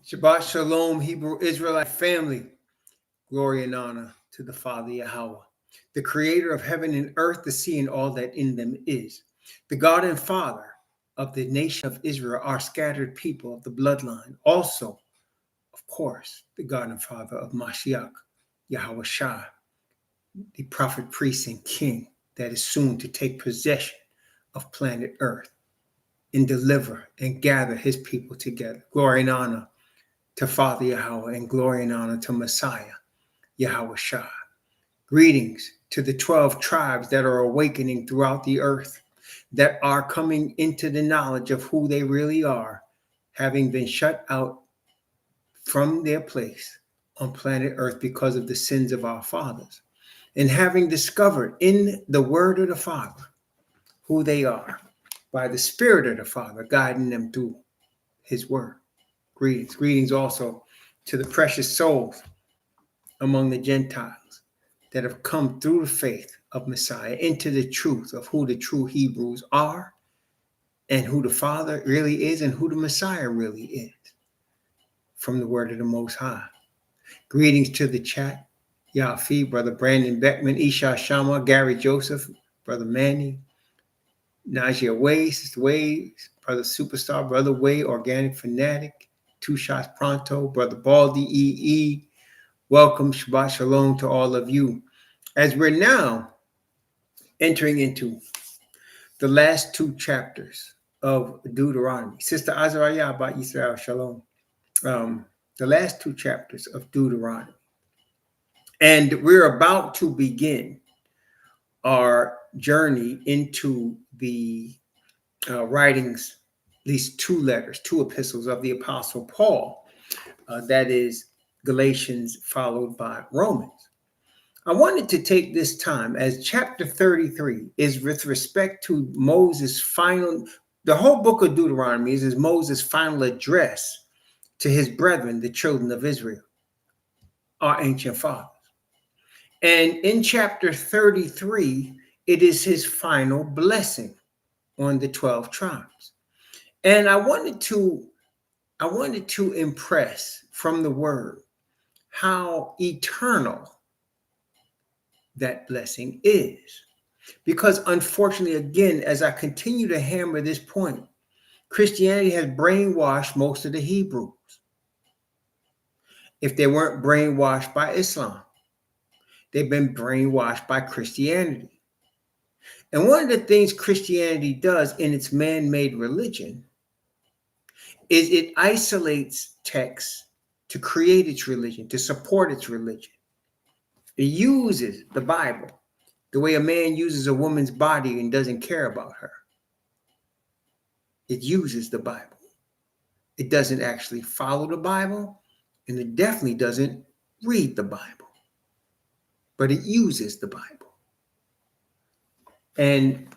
Shabbat Shalom, Hebrew Israelite family. Glory and honor to the Father Yahweh, the creator of heaven and earth, the sea and all that in them is, the God and Father of the nation of Israel, our scattered people of the bloodline. Also, of course, the God and Father of Mashiach, Yahweh Shai, the prophet, priest, and king that is soon to take possession of planet earth and deliver and gather his people together. Glory and honor to Father Yahweh, and glory and honor to Messiah, Yahweh Shai. Greetings to the 12 tribes that are awakening throughout the earth, that are coming into the knowledge of who they really are, having been shut out from their place on planet earth because of the sins of our fathers, and having discovered in the word of the Father who they are by the Spirit of the Father guiding them through his word. Greetings. Greetings also to the precious souls among the Gentiles that have come through the faith of Messiah into the truth of who the true Hebrews are and who the Father really is and who the Messiah really is from the word of the Most High. Greetings to the chat. Yafi, Brother Brandon Beckman, Isha Shama, Gary Joseph, Brother Manny, Najia Way, Sister Way, Brother Superstar, Brother Way, Organic Fanatic, Two Shots Pronto, Brother Baldy EE. Welcome, Shabbat Shalom to all of you. As we're now entering into the last two chapters of Deuteronomy. Sister Azariah about Yisrael Shalom. The last two chapters of Deuteronomy. And we're about to begin our journey into the writings, these two letters, two epistles of the Apostle Paul. That is Galatians followed by Romans. I wanted to take this time, as chapter 33 is with respect to Moses' final, the whole book of Deuteronomy is Moses' final address to his brethren, the children of Israel, our ancient fathers. And in chapter 33, it is his final blessing on the 12 tribes. And I wanted to impress from the word how eternal that blessing is. Because unfortunately, again, as I continue to hammer this point, Christianity has brainwashed most of the Hebrews. If they weren't brainwashed by Islam, they've been brainwashed by Christianity. And one of the things Christianity does in its man-made religion is it isolates texts to create its religion, to support its religion. It uses the Bible the way a man uses a woman's body and doesn't care about her. It uses the Bible. It doesn't actually follow the Bible, and it definitely doesn't read the Bible. But it uses the Bible. And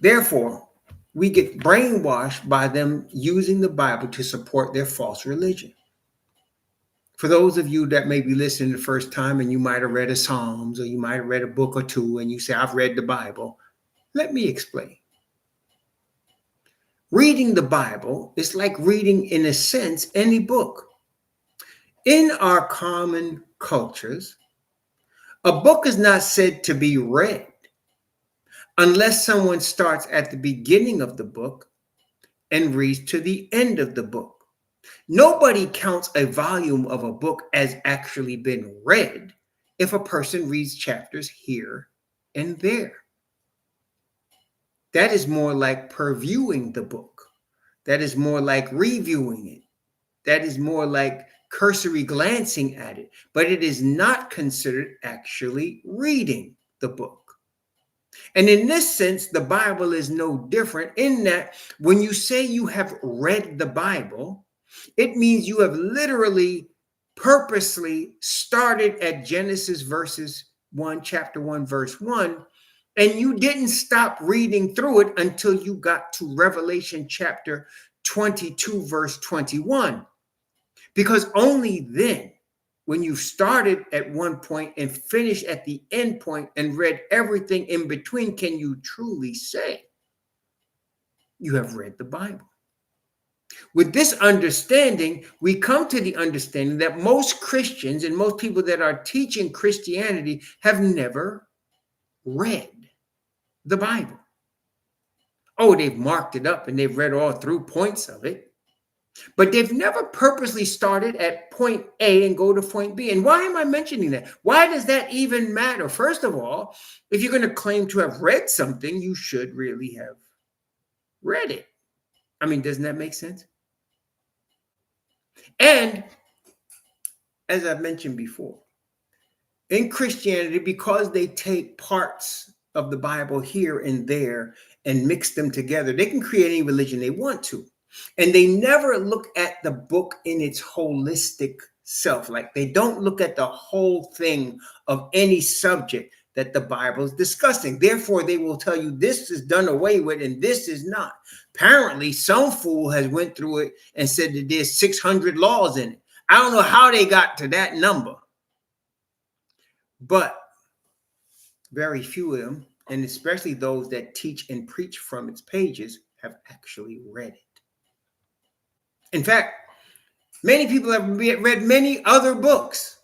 therefore, we get brainwashed by them using the Bible to support their false religion. For those of you that may be listening the first time and you might have read a Psalms or you might have read a book or two and you say, I've read the Bible, let me explain. Reading the Bible is like reading, in a sense, any book. In our common cultures, a book is not said to be read unless someone starts at the beginning of the book and reads to the end of the book. Nobody counts a volume of a book as actually been read if a person reads chapters here and there. That is more like previewing the book. That is more like reviewing it. That is more like cursory glancing at it. But it is not considered actually reading the book. And in this sense, the Bible is no different in that when you say you have read the Bible, it means you have literally, purposely started at Genesis chapter 1, verse 1, and you didn't stop reading through it until you got to Revelation chapter 22, verse 21. Because only then, when you started at one point and finished at the end point and read everything in between, can you truly say you have read the Bible. With this understanding, we come to the understanding that most Christians and most people that are teaching Christianity have never read the Bible. Oh, they've marked it up and they've read all through points of it, but they've never purposely started at point A and go to point B. And why am I mentioning that? Why does that even matter? First of all, if you're going to claim to have read something, you should really have read it. I mean, doesn't that make sense? And as I've mentioned before, in Christianity, because they take parts of the Bible here and there and mix them together, they can create any religion they want to. And they never look at the book in its holistic self. Like they don't look at the whole thing of any subject that the Bible is discussing. Therefore, they will tell you this is done away with and this is not. Apparently, some fool has went through it and said that there's 600 laws in it. I don't know how they got to that number, but very few of them, and especially those that teach and preach from its pages, have actually read it. In fact, many people have read many other books,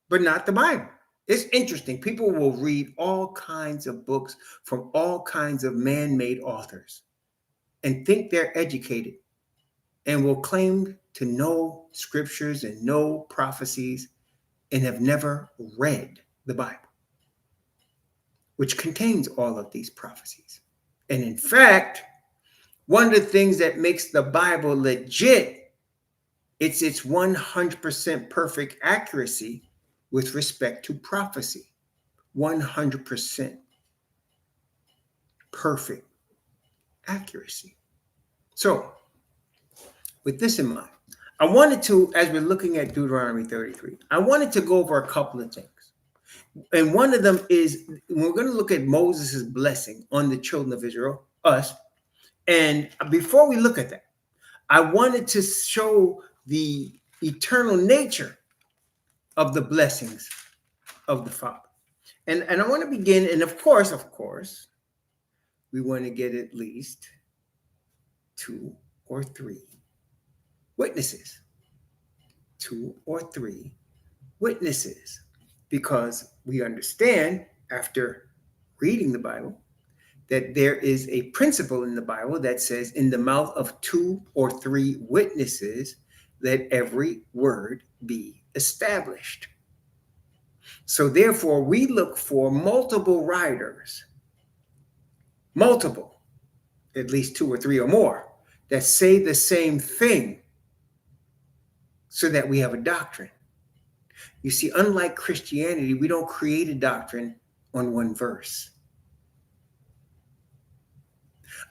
but not the Bible. It's interesting. People will read all kinds of books from all kinds of man-made authors and think they're educated and will claim to know scriptures and know prophecies and have never read the Bible, which contains all of these prophecies. And in fact, one of the things that makes the Bible legit, it's its 100% perfect accuracy with respect to prophecy. 100% perfect accuracy. So, with this in mind, I wanted to, as we're looking at Deuteronomy 33, I wanted to go over a couple of things. And one of them is, we're going to look at Moses' blessing on the children of Israel, us. And before we look at that, I wanted to show the eternal nature of the blessings of the Father. And I want to begin, and of course, we want to get at least 2 or 3 witnesses. 2 or 3 witnesses. Because we understand, after reading the Bible, that there is a principle in the Bible that says, in the mouth of 2 or 3 witnesses, let every word be established. So therefore, we look for multiple writers, multiple, at least 2 or 3 or more, that say the same thing so that we have a doctrine. You see, unlike Christianity, we don't create a doctrine on one verse.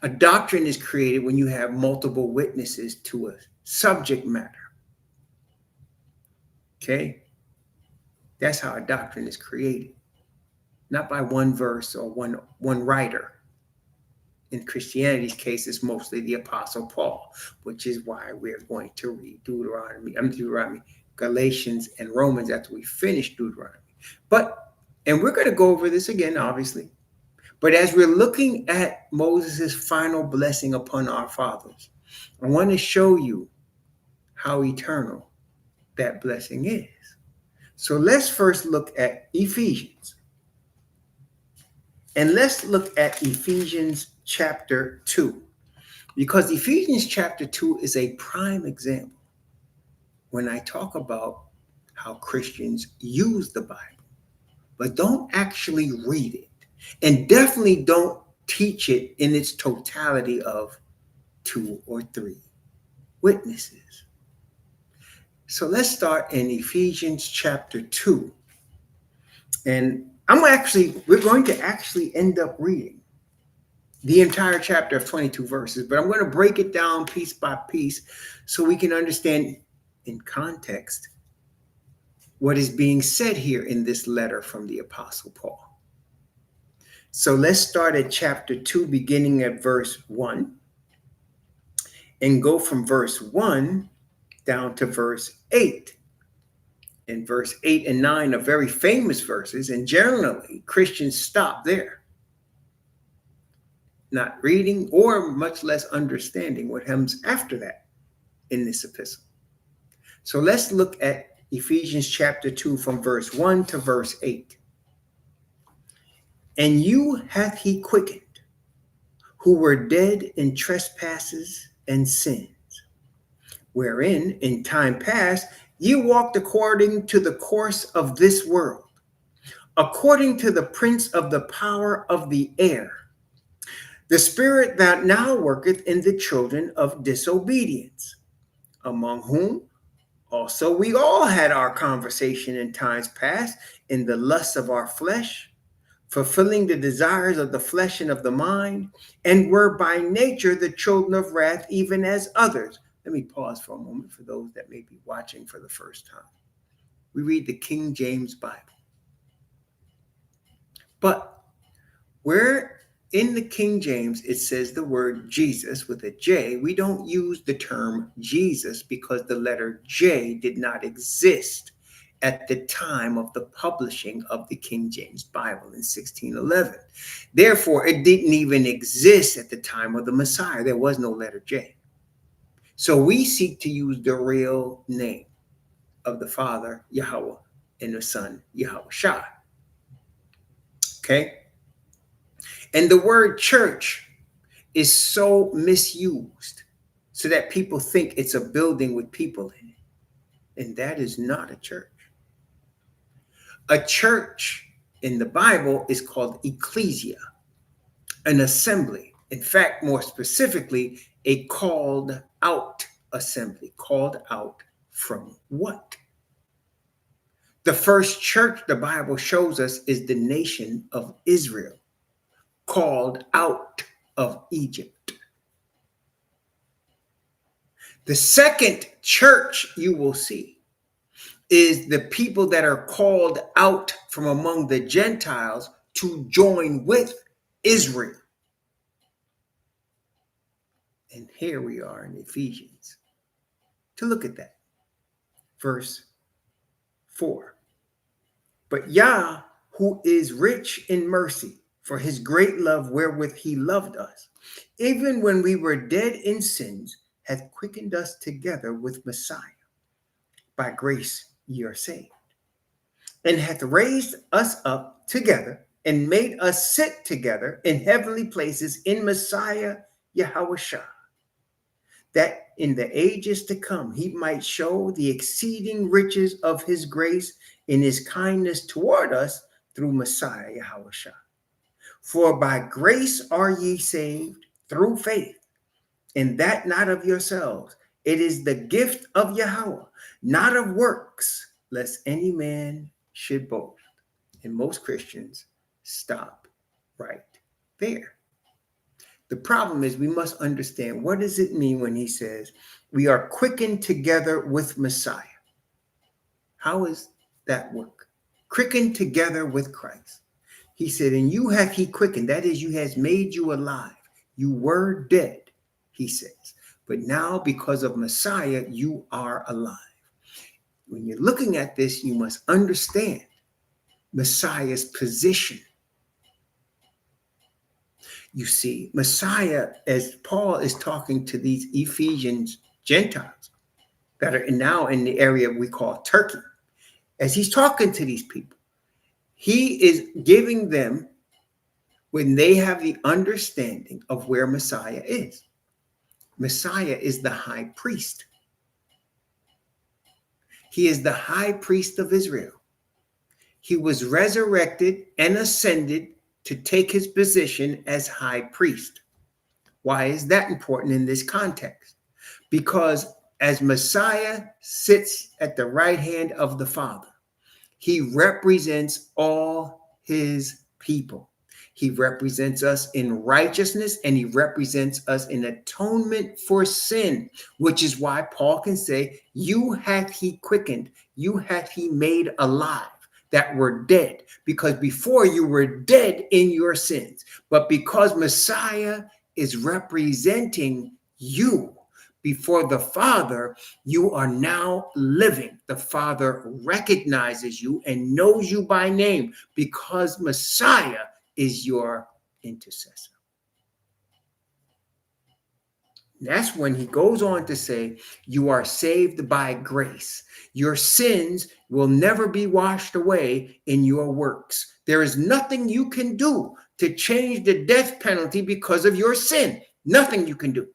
A doctrine is created when you have multiple witnesses to a subject matter. Okay? That's how a doctrine is created. Not by one verse or one writer. In Christianity's case, it's mostly the Apostle Paul, which is why we're going to read Deuteronomy, Galatians, and Romans after we finish Deuteronomy. And we're going to go over this again, obviously. But as we're looking at Moses' final blessing upon our fathers, I want to show you how eternal that blessing is. So let's first look at Ephesians. And let's look at Ephesians chapter 2. Because Ephesians chapter 2 is a prime example when I talk about how Christians use the Bible, but don't actually read it. And definitely don't teach it in its totality of 2 or 3 witnesses. So let's start in Ephesians chapter 2. And we're going to actually end up reading the entire chapter of 22 verses, but I'm going to break it down piece by piece so we can understand in context what is being said here in this letter from the Apostle Paul. So let's start at chapter 2, beginning at verse 1, and go from verse 1 down to verse 8. And verse 8 and 9 are very famous verses, and generally Christians stop there. not reading or much less understanding what comes after that in this epistle. So let's look at Ephesians chapter 2 from verse 1 to verse 8. And you hath he quickened, who were dead in trespasses and sins, wherein in time past ye walked according to the course of this world, according to the prince of the power of the air, the spirit that now worketh in the children of disobedience, among whom also we all had our conversation in times past in the lusts of our flesh, fulfilling the desires of the flesh and of the mind, and were by nature the children of wrath, even as others. Let me pause for a moment for those that may be watching for the first time. We read the King James Bible. But where in the King James it says the word Jesus with a J, we don't use the term Jesus because the letter J did not exist at the time of the publishing of the King James Bible in 1611. Therefore, it didn't even exist at the time of the Messiah. There was no letter J. So we seek to use the real name of the Father, Yahweh, and the Son, YHWH. Okay? And the word church is so misused so that people think it's a building with people in it. And that is not a church. A church in the Bible is called ecclesia, an assembly. In fact, more specifically, a called out assembly. Called out from what? The first church the Bible shows us is the nation of Israel, called out of Egypt. The second church you will see is the people that are called out from among the Gentiles to join with Israel. And here we are in Ephesians to look at that. Verse 4. But Yah, who is rich in mercy, for his great love wherewith he loved us, even when we were dead in sins, hath quickened us together with Messiah. By grace ye are saved, and hath raised us up together and made us sit together in heavenly places in Messiah YHWH, that in the ages to come he might show the exceeding riches of his grace in his kindness toward us through Messiah YHWH. For by grace are ye saved through faith, and that not of yourselves. It is the gift of Yahweh, not of works, lest any man should boast. And most Christians stop right there. The problem is we must understand, what does it mean when he says we are quickened together with Messiah? How does that work? Quickened together with Christ. He said, and you have he quickened. That is, you has made you alive. You were dead, he says. But now because of Messiah, you are alive. When you're looking at this, you must understand Messiah's position. You see, Messiah, as Paul is talking to these Ephesians Gentiles that are now in the area we call Turkey, as he's talking to these people, he is giving them, when they have the understanding of where Messiah is. Messiah is the high priest. He is the high priest of Israel. He was resurrected and ascended to take his position as high priest. Why is that important in this context? Because as Messiah sits at the right hand of the Father, he represents all his people. He represents us in righteousness, and he represents us in atonement for sin, which is why Paul can say, you hath he quickened, you hath he made alive that were dead, because before you were dead in your sins. But because Messiah is representing you before the Father, you are now living. The Father recognizes you and knows you by name because Messiah is your intercessor. That's when he goes on to say, you are saved by grace. Your sins will never be washed away in your works. There is nothing you can do to change the death penalty because of your sin. Nothing you can do.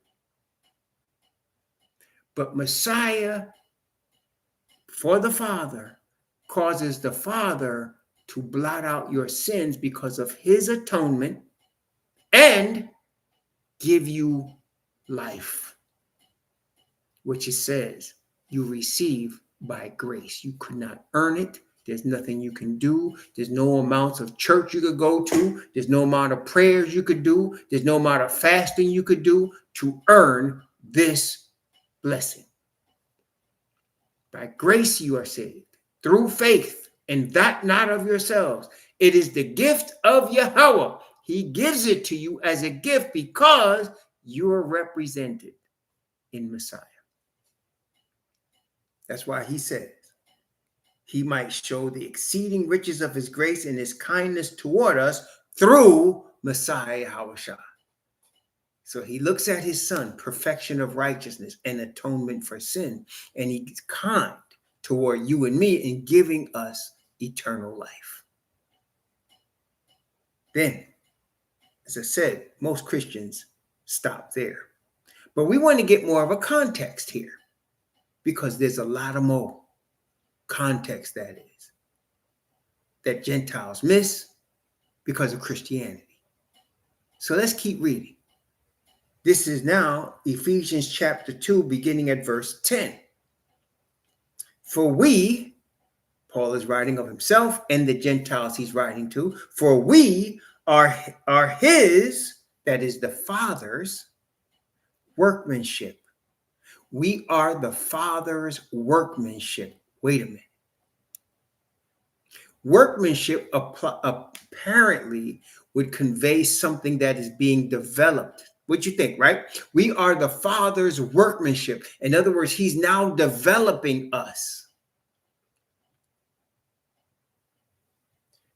But Messiah, for the Father, causes the Father to blot out your sins because of his atonement and give you life, which it says you receive by grace. You could not earn it. There's nothing you can do. There's no amounts of church you could go to. There's no amount of prayers you could do. There's no amount of fasting you could do to earn this blessing. By grace you are saved through faith, and that not of yourselves. It is the gift of Yahweh. He gives it to you as a gift because you are represented in Messiah. That's why he says he might show the exceeding riches of his grace and his kindness toward us through Messiah Yahushua. So he looks at his son, perfection of righteousness and atonement for sin, and he's kind toward you and me in giving us eternal life. Then, as I said, most Christians stop there. But we want to get more of a context here because there's a lot of more context, that is, that Gentiles miss because of Christianity. So let's keep reading. This is now Ephesians chapter 2, beginning at verse 10. For we, Paul is writing of himself and the Gentiles he's writing to, for we are his, that is the Father's, workmanship. We are the Father's workmanship. Wait a minute. Workmanship apparently would convey something that is being developed. What you think, right? We are the Father's workmanship. In other words, he's now developing us.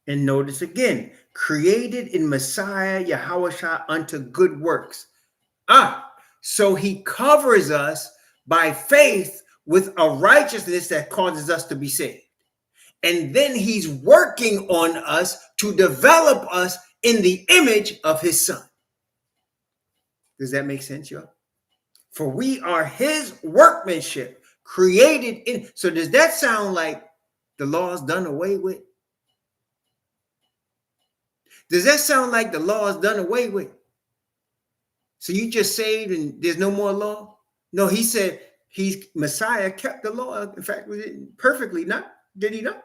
And notice again, created in Messiah Yahushua unto good works. So he covers us by faith with a righteousness that causes us to be saved. And then he's working on us to develop us in the image of his son. Does that make sense, y'all? For we are his workmanship, created in. So does that sound like the law is done away with? Does that sound like the law is done away with? So you just saved and there's no more law? No, he said Messiah kept the law. In fact, perfectly, did he not?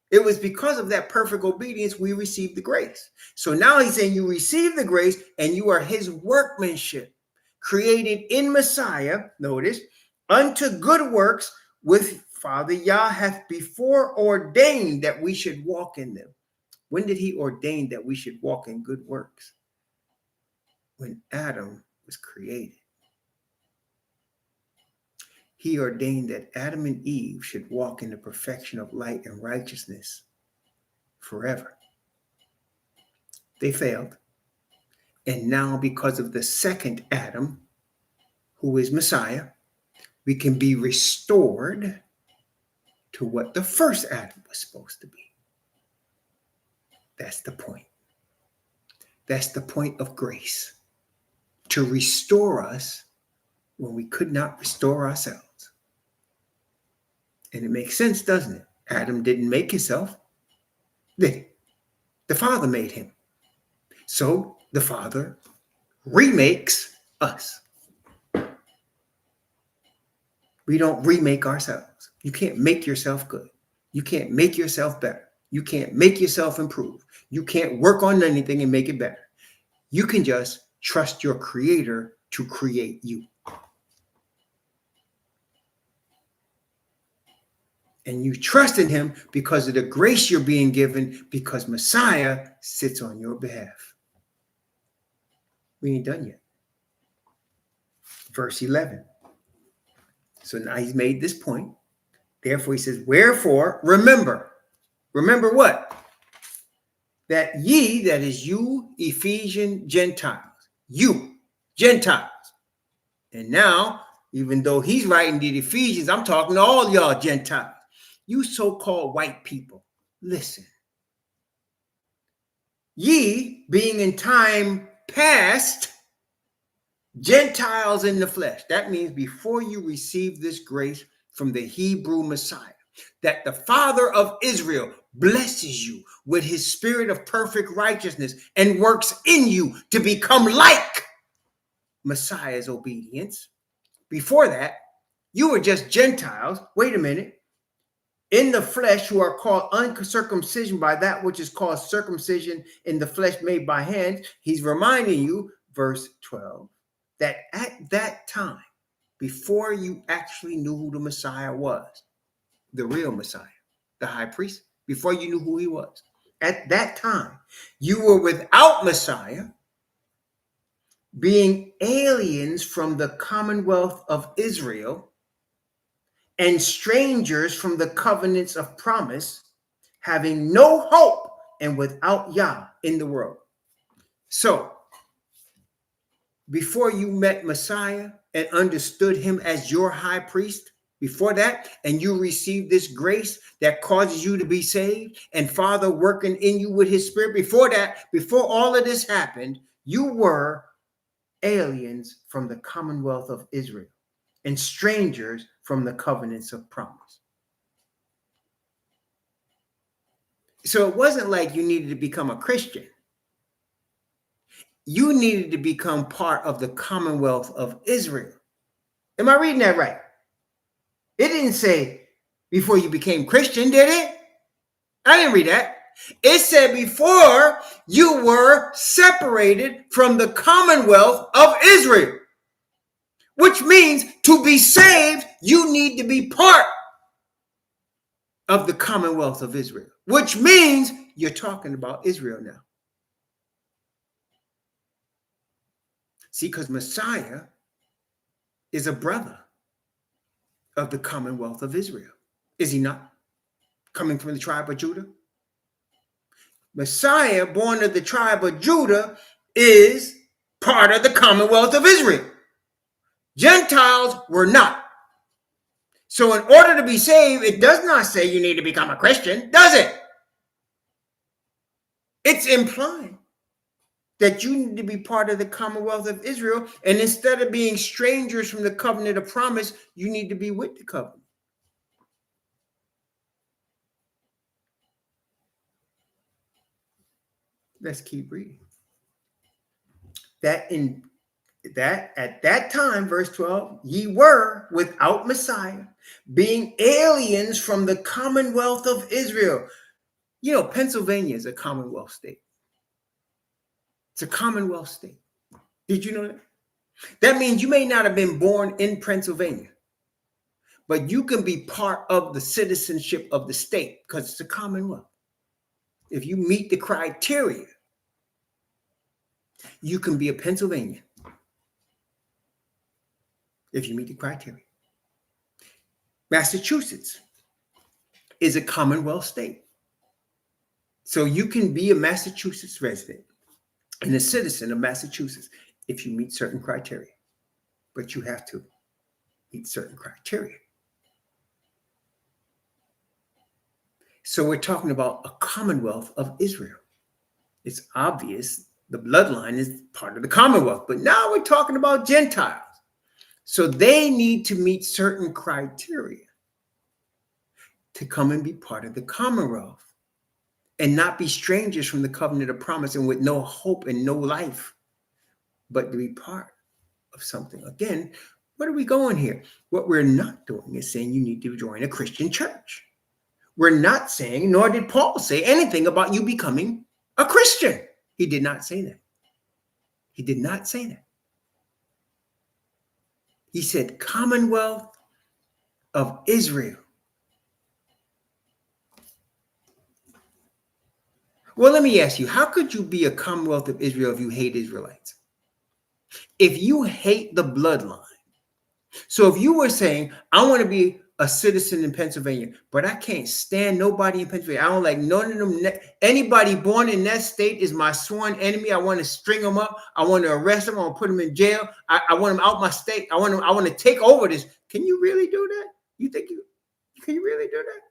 It was because of that perfect obedience we received the grace. So now he's saying you receive the grace and you are his workmanship, created in Messiah, notice, unto good works, with Father Yah hath before ordained that we should walk in them. When did he ordain that we should walk in good works? When Adam was created. He ordained that Adam and Eve should walk in the perfection of light and righteousness forever. They failed. And now, because of the second Adam, who is Messiah, we can be restored to what the first Adam was supposed to be. That's the point. That's the point of grace. To restore us when we could not restore ourselves. And it makes sense, doesn't it? Adam didn't make himself. The Father made him. So the Father remakes us. We don't remake ourselves. You can't make yourself good. You can't make yourself better. You can't make yourself improve. You can't work on anything and make it better. You can just trust your Creator to create you. And you trust in him because of the grace you're being given, because Messiah sits on your behalf. We ain't done yet. Verse 11. So now he's made this point. Therefore, he says, wherefore, remember. Remember what? That ye, that is you, Ephesian Gentiles. You, Gentiles. And now, even though he's writing the Ephesians, I'm talking to all y'all Gentiles. You so-called white people, listen. Ye, being in time past, Gentiles in the flesh. That means before you receive this grace from the Hebrew Messiah, that the Father of Israel blesses you with his spirit of perfect righteousness and works in you to become like Messiah's obedience. Before that, you were just Gentiles. Wait a minute. In the flesh, who are called uncircumcision by that which is called circumcision in the flesh made by hands. He's reminding you, verse 12, that at that time, before you actually knew who the Messiah was, the real Messiah, the high priest, before you knew who he was, at that time, you were without Messiah, being aliens from the commonwealth of Israel and strangers from the covenants of promise, having no hope and without Yah in the world. So, before you met Messiah and understood him as your high priest, before that, and you received this grace that causes you to be saved, and Father working in you with his spirit, before that, before all of this happened, you were aliens from the commonwealth of Israel and strangers from the covenants of promise. So it wasn't like you needed to become a Christian. You needed to become part of the commonwealth of Israel. Am I reading that right? It didn't say before you became Christian, did it? I didn't read that. It said before you were separated from the commonwealth of Israel, which means to be saved, you need to be part of the commonwealth of Israel, which means you're talking about Israel now. See, because Messiah is a brother of the commonwealth of Israel. Is he not? Coming from the tribe of Judah? Messiah, born of the tribe of Judah, is part of the commonwealth of Israel. Gentiles were not. So in order to be saved, it does not say you need to become a Christian, does it? It's implying that you need to be part of the commonwealth of Israel. And instead of being strangers from the covenant of promise, you need to be with the covenant. Let's keep reading. At that time, verse 12, ye were without Messiah, being aliens from the commonwealth of Israel. You know, Pennsylvania is a commonwealth state. It's a commonwealth state. Did you know that? That means you may not have been born in Pennsylvania, but you can be part of the citizenship of the state because it's a commonwealth. If you meet the criteria, you can be a Pennsylvanian. If you meet the criteria. Massachusetts is a commonwealth state. So you can be a Massachusetts resident and a citizen of Massachusetts if you meet certain criteria. But you have to meet certain criteria. So we're talking about a commonwealth of Israel. It's obvious the bloodline is part of the commonwealth, but now we're talking about Gentiles. So they need to meet certain criteria to come and be part of the commonwealth and not be strangers from the covenant of promise and with no hope and no life, but to be part of something. Again, what are we going here? What we're not doing is saying you need to join a Christian church. We're not saying, nor did Paul say anything about you becoming a Christian. He did not say that. He did not say that. He said commonwealth of Israel. Well, let me ask you, how could you be a commonwealth of Israel if you hate Israelites? If you hate the bloodline. So if you were saying, I want to be a citizen in Pennsylvania, but I can't stand nobody in Pennsylvania. I don't like none of them. Anybody born in that state is my sworn enemy. I want to string them up. I want to arrest them. I want to put them in jail. I want them out my state. I want to take over this. Can you really do that? You think can you really do that?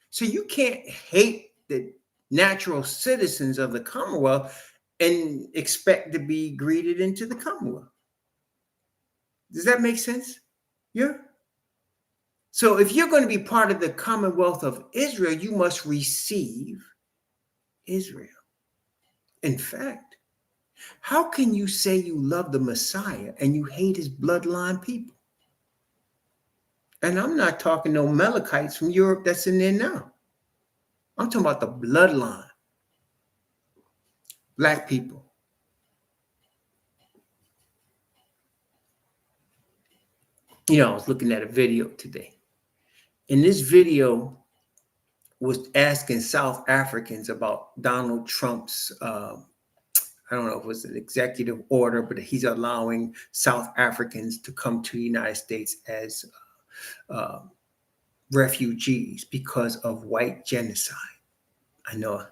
So you can't hate the natural citizens of the Commonwealth and expect to be greeted into the Commonwealth. Does that make sense? Yeah. So if you're going to be part of the Commonwealth of Israel, you must receive Israel. In fact, how can you say you love the Messiah and you hate his bloodline people? And I'm not talking no Amalekites from Europe that's in there now. I'm talking about the bloodline. Black people. You know, I was looking at a video today. And this video was asking South Africans about Donald Trump's, I don't know if it was an executive order, but he's allowing South Africans to come to the United States as refugees because of white genocide. I know,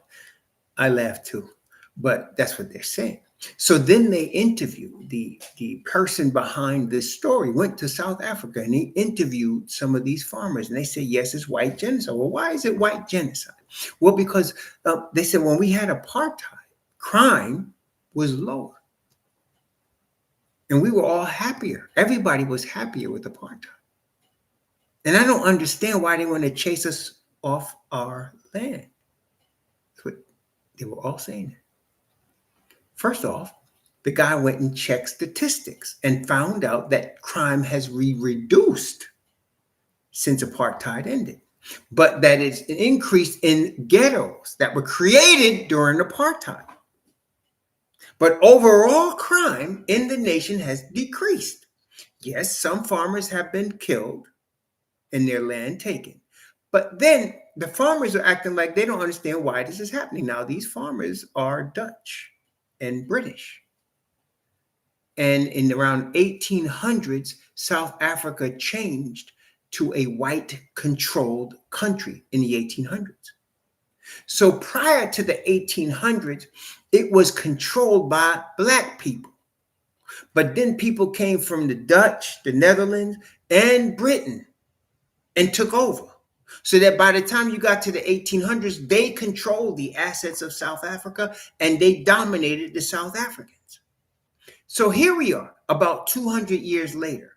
I laugh too, but that's what they're saying. So then they interviewed the person behind this story, went to South Africa, and he interviewed some of these farmers. And they said, yes, it's white genocide. Well, why is it white genocide? Well, because they said when we had apartheid, crime was lower. And we were all happier. Everybody was happier with apartheid. And I don't understand why they want to chase us off our land. That's what they were all saying. First off, the guy went and checked statistics and found out that crime has reduced since apartheid ended, but that it's increased in ghettos that were created during apartheid. But overall crime in the nation has decreased. Yes, some farmers have been killed and their land taken. But then the farmers are acting like they don't understand why this is happening. Now, these farmers are Dutch and British. And in around 1800s, South Africa changed to a white-controlled country in the 1800s. So prior to the 1800s, it was controlled by Black people. But then people came from the Dutch, the Netherlands, and Britain and took over. So that by the time you got to the 1800s, they controlled the assets of South Africa and they dominated the South Africans. So here we are, about 200 years later,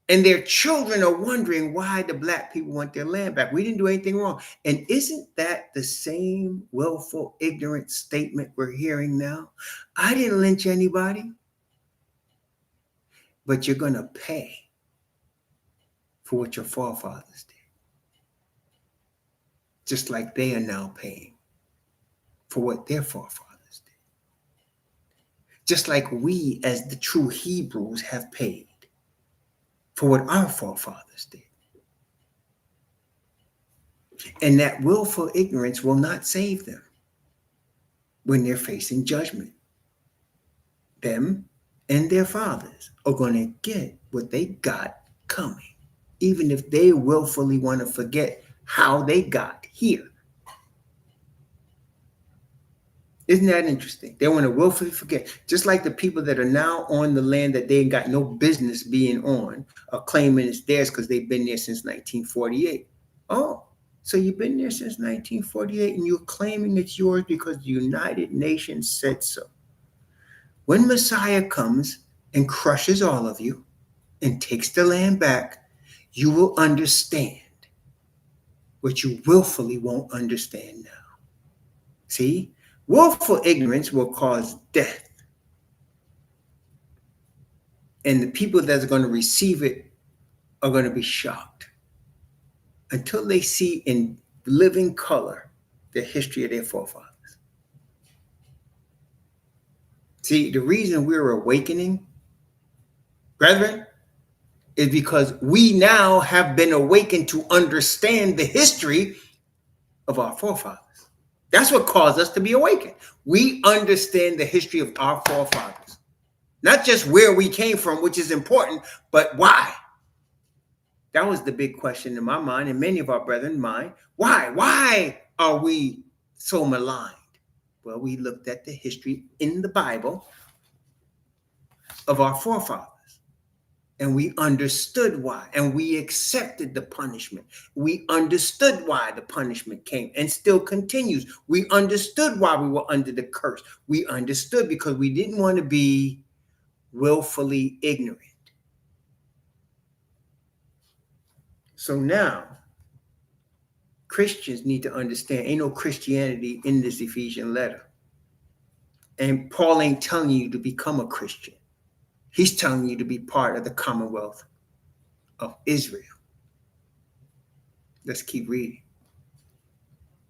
and their children are wondering why the Black people want their land back. We didn't do anything wrong. And isn't that the same willful, ignorant statement we're hearing now? I didn't lynch anybody, but you're going to pay for what your forefathers did. Just like they are now paying for what their forefathers did. Just like we, as the true Hebrews, have paid for what our forefathers did. And that willful ignorance will not save them when they're facing judgment. Them and their fathers are going to get what they got coming, even if they willfully want to forget how they got here. Isn't that interesting? They want to willfully forget. Just like the people that are now on the land that they ain't got no business being on are claiming it's theirs because they've been there since 1948. Oh, so you've been there since 1948 and you're claiming it's yours because the United Nations said so. When Messiah comes and crushes all of you and takes the land back, you will understand what you willfully won't understand now. See? Willful ignorance will cause death. And the people that's going to receive it are going to be shocked until they see in living color the history of their forefathers. See, the reason we're awakening, brethren, is because we now have been awakened to understand the history of our forefathers. That's what caused us to be awakened. We understand the history of our forefathers. Not just where we came from, which is important, but why. That was the big question in my mind and many of our brethren mind. Why? Why are we so maligned? Well, we looked at the history in the Bible of our forefathers. And we understood why, and we accepted the punishment. We understood why the punishment came and still continues. We understood why we were under the curse. We understood because we didn't want to be willfully ignorant. So now, Christians need to understand ain't no Christianity in this Ephesian letter. And Paul ain't telling you to become a Christian. He's telling you to be part of the commonwealth of Israel. Let's keep reading.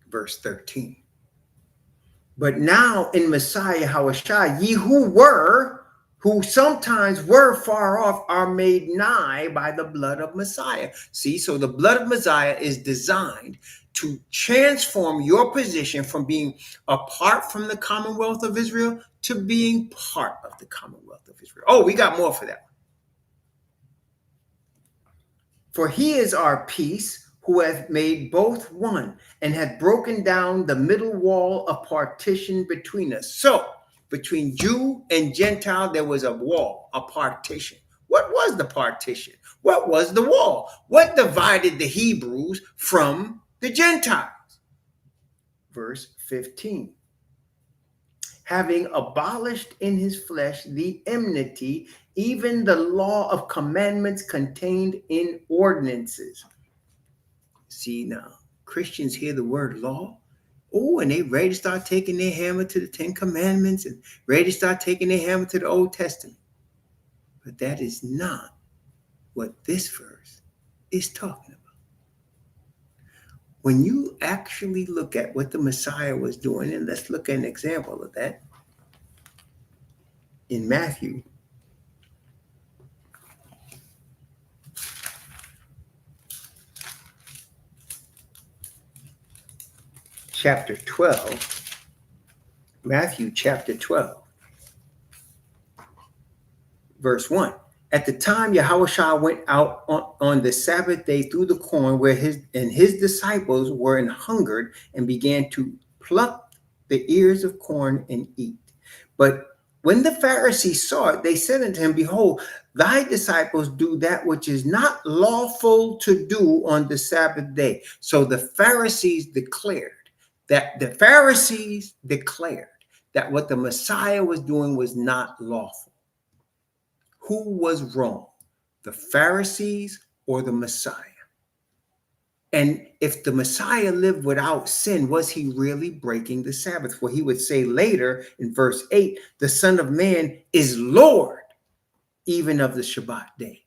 Verse 13. But now in Messiah YHWH, ye who sometimes were far off, are made nigh by the blood of Messiah. See, so the blood of Messiah is designed to transform your position from being apart from the commonwealth of Israel to being part of the commonwealth of Israel. Oh, we got more for that. For he is our peace, who hath made both one, and hath broken down the middle wall of partition between us. So, between Jew and Gentile, there was a wall, a partition. What was the partition? What was the wall? What divided the Hebrews from the Gentiles? Verse 15. Having abolished in his flesh the enmity, even the law of commandments contained in ordinances. See now, Christians hear the word law, oh, and they ready to start taking their hammer to the 10 Commandments and ready to start taking their hammer to the Old Testament. But that is not what this verse is talking about. When you actually look at what the Messiah was doing, and let's look at an example of that in Matthew chapter 12, Matthew chapter 12, verse 1. At the time YHWH went out on the Sabbath day through the corn, where his disciples were an hungered, and began to pluck the ears of corn and eat. But when the Pharisees saw it, they said unto him, Behold, thy disciples do that which is not lawful to do on the Sabbath day. So the Pharisees declared that what the Messiah was doing was not lawful. Who was wrong, the Pharisees or the Messiah? And if the Messiah lived without sin, was he really breaking the Sabbath? For he would say later in verse 8, the Son of Man is Lord, even of the Shabbat day.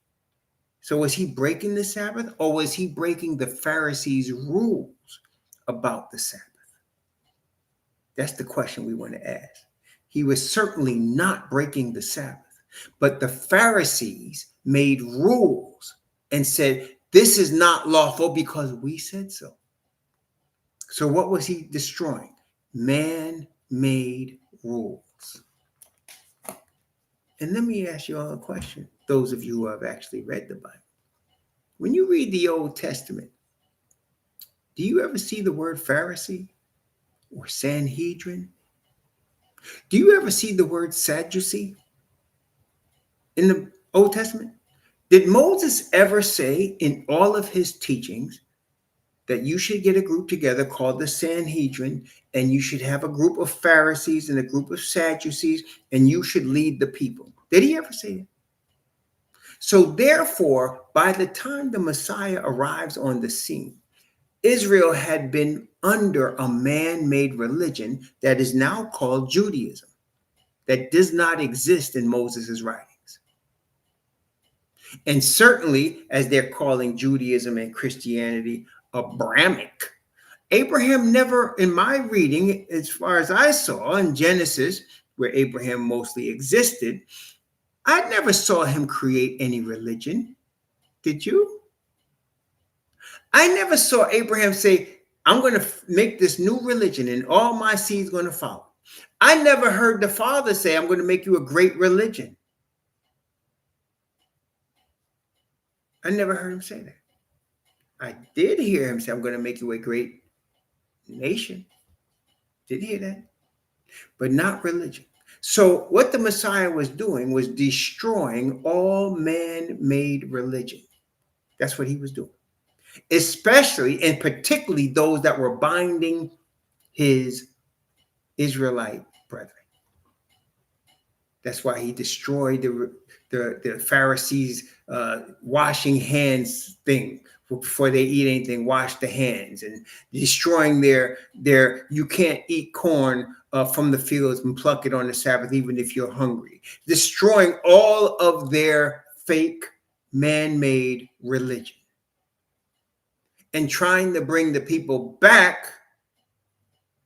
So was he breaking the Sabbath, or was he breaking the Pharisees' rules about the Sabbath? That's the question we want to ask. He was certainly not breaking the Sabbath. But the Pharisees made rules and said, this is not lawful because we said so. So what was he destroying? Man-made rules. And let me ask you all a question, those of you who have actually read the Bible. When you read the Old Testament, do you ever see the word Pharisee or Sanhedrin? Do you ever see the word Sadducee in the Old Testament? Did Moses ever say in all of his teachings that you should get a group together called the Sanhedrin, and you should have a group of Pharisees and a group of Sadducees, and you should lead the people? Did he ever say that? So therefore, by the time the Messiah arrives on the scene, Israel had been under a man-made religion that is now called Judaism, that does not exist in Moses' writings. And certainly, as they're calling Judaism and Christianity Abrahamic, Abraham never, in my reading, as far as I saw in Genesis, where Abraham mostly existed, I never saw him create any religion. Did you? I never saw Abraham say, I'm going to make this new religion and all my seeds going to follow. I never heard the Father say, I'm going to make you a great religion. I never heard him say that. I did hear him say, I'm going to make you a great nation. Did hear that? But not religion. So what the Messiah was doing was destroying all man-made religion. That's what he was doing. Especially and particularly those that were binding his Israelite brethren. That's why he destroyed the Pharisees washing hands thing before they eat anything. Wash the hands, and destroying their you can't eat corn from the fields and pluck it on the Sabbath even if you're hungry. Destroying all of their fake man-made religion and trying to bring the people back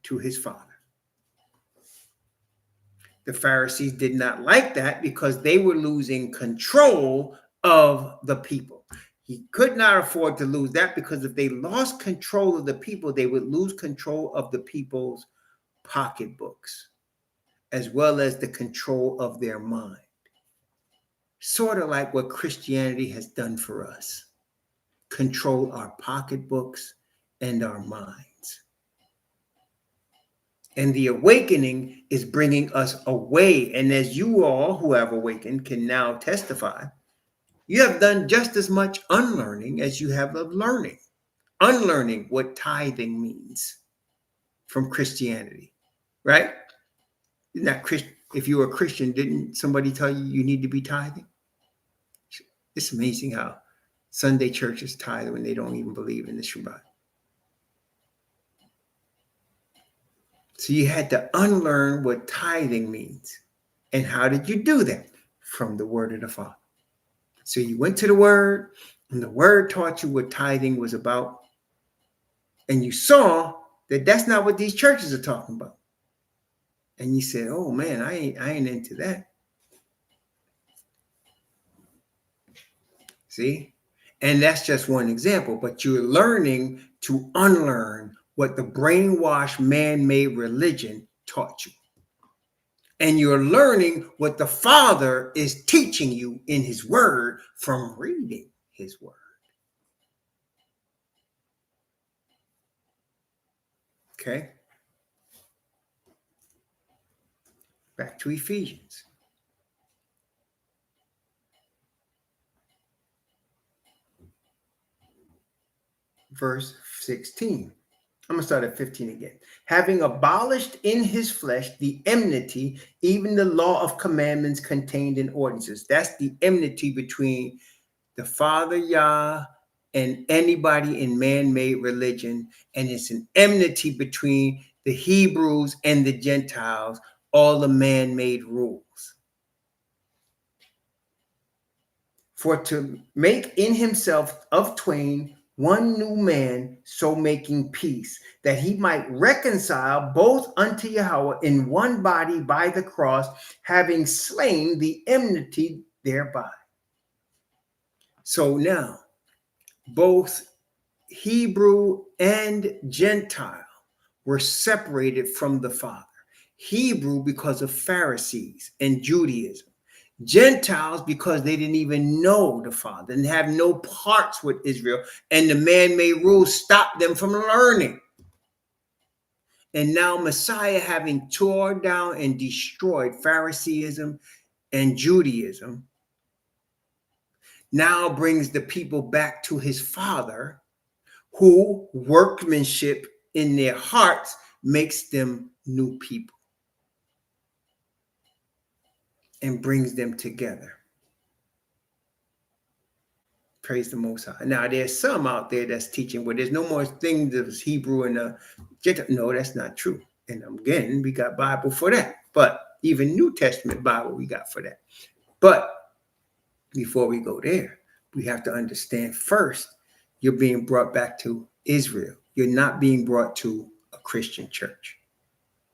to his Father. The Pharisees did not like that because they were losing control of the people. He could not afford to lose that, because if they lost control of the people, they would lose control of the people's pocketbooks, as well as the control of their mind. Sort of like what Christianity has done for us. Control our pocketbooks and our minds. And the awakening is bringing us away. And as you all who have awakened can now testify, you have done just as much unlearning as you have of learning. Unlearning what tithing means from Christianity, right? Not Christ. If you were a Christian, didn't somebody tell you you need to be tithing? It's amazing how Sunday churches tithe when they don't even believe in the Shabbat. So you had to unlearn what tithing means. And how did you do that? From the word of the Father. So you went to the word, and the word taught you what tithing was about. And you saw that that's not what these churches are talking about. And you said, oh man, I ain't into that. See? And that's just one example, but you're learning to unlearn what the brainwashed man-made religion taught you. And you're learning what the Father is teaching you in his word from reading his word. Okay? Back to Ephesians. Verse 16. I'm going to start at 15 again. Having abolished in his flesh the enmity, even the law of commandments contained in ordinances. That's the enmity between the Father Yah and anybody in man-made religion. And it's an enmity between the Hebrews and the Gentiles, all the man-made rules. For to make in himself of twain one new man, so making peace, that he might reconcile both unto Yahweh in one body by the cross, having slain the enmity thereby. So now, both Hebrew and Gentile were separated from the Father. Hebrew because of Pharisees and Judaism. Gentiles because they didn't even know the Father and have no parts with Israel, and the man-made rules stopped them from learning. And now Messiah, having torn down and destroyed Phariseeism and Judaism, now brings the people back to his Father, who workmanship in their hearts makes them new people and brings them together. Praise the Most High. Now, there's some out there that's teaching where there's no more things as Hebrew and Gentile. No, that's not true. And again, we got Bible for that. But even New Testament Bible we got for that. But before we go there, we have to understand first, you're being brought back to Israel. You're not being brought to a Christian church.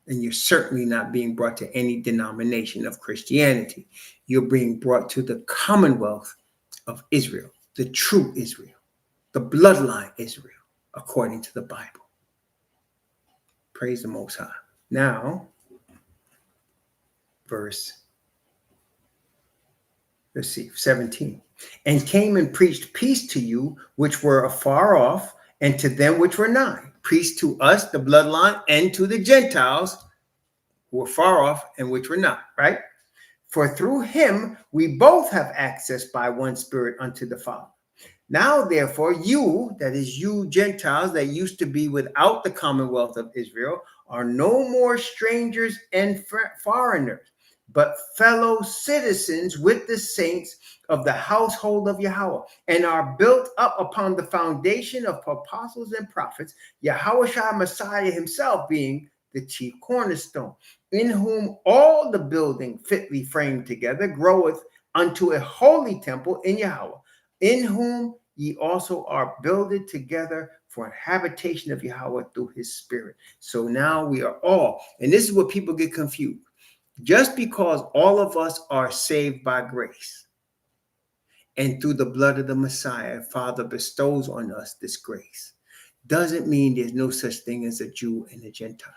And you're certainly not being brought to any denomination of Christianity. You're being brought to the commonwealth of Israel, the true Israel, the bloodline Israel, according to the Bible. Praise the Most High. Now, verse Let's see, 17. And came and preached peace to you which were afar off, and to them which were nigh. Peace to us, the bloodline, and to the Gentiles who were far off and which were not, right? For through him we both have access by one Spirit unto the Father. Now, therefore, you, that is you Gentiles that used to be without the commonwealth of Israel, are no more strangers and foreigners, but fellow citizens with the saints of the household of Yahweh, and are built up upon the foundation of apostles and prophets, Yahushua Messiah himself being the chief cornerstone, in whom all the building fitly framed together groweth unto a holy temple in Yahweh, in whom ye also are builded together for an habitation of Yahweh through his Spirit. So now we are all, and this is what people get confused. Just because all of us are saved by grace and through the blood of the Messiah, Father bestows on us this grace, doesn't mean there's no such thing as a Jew and a Gentile.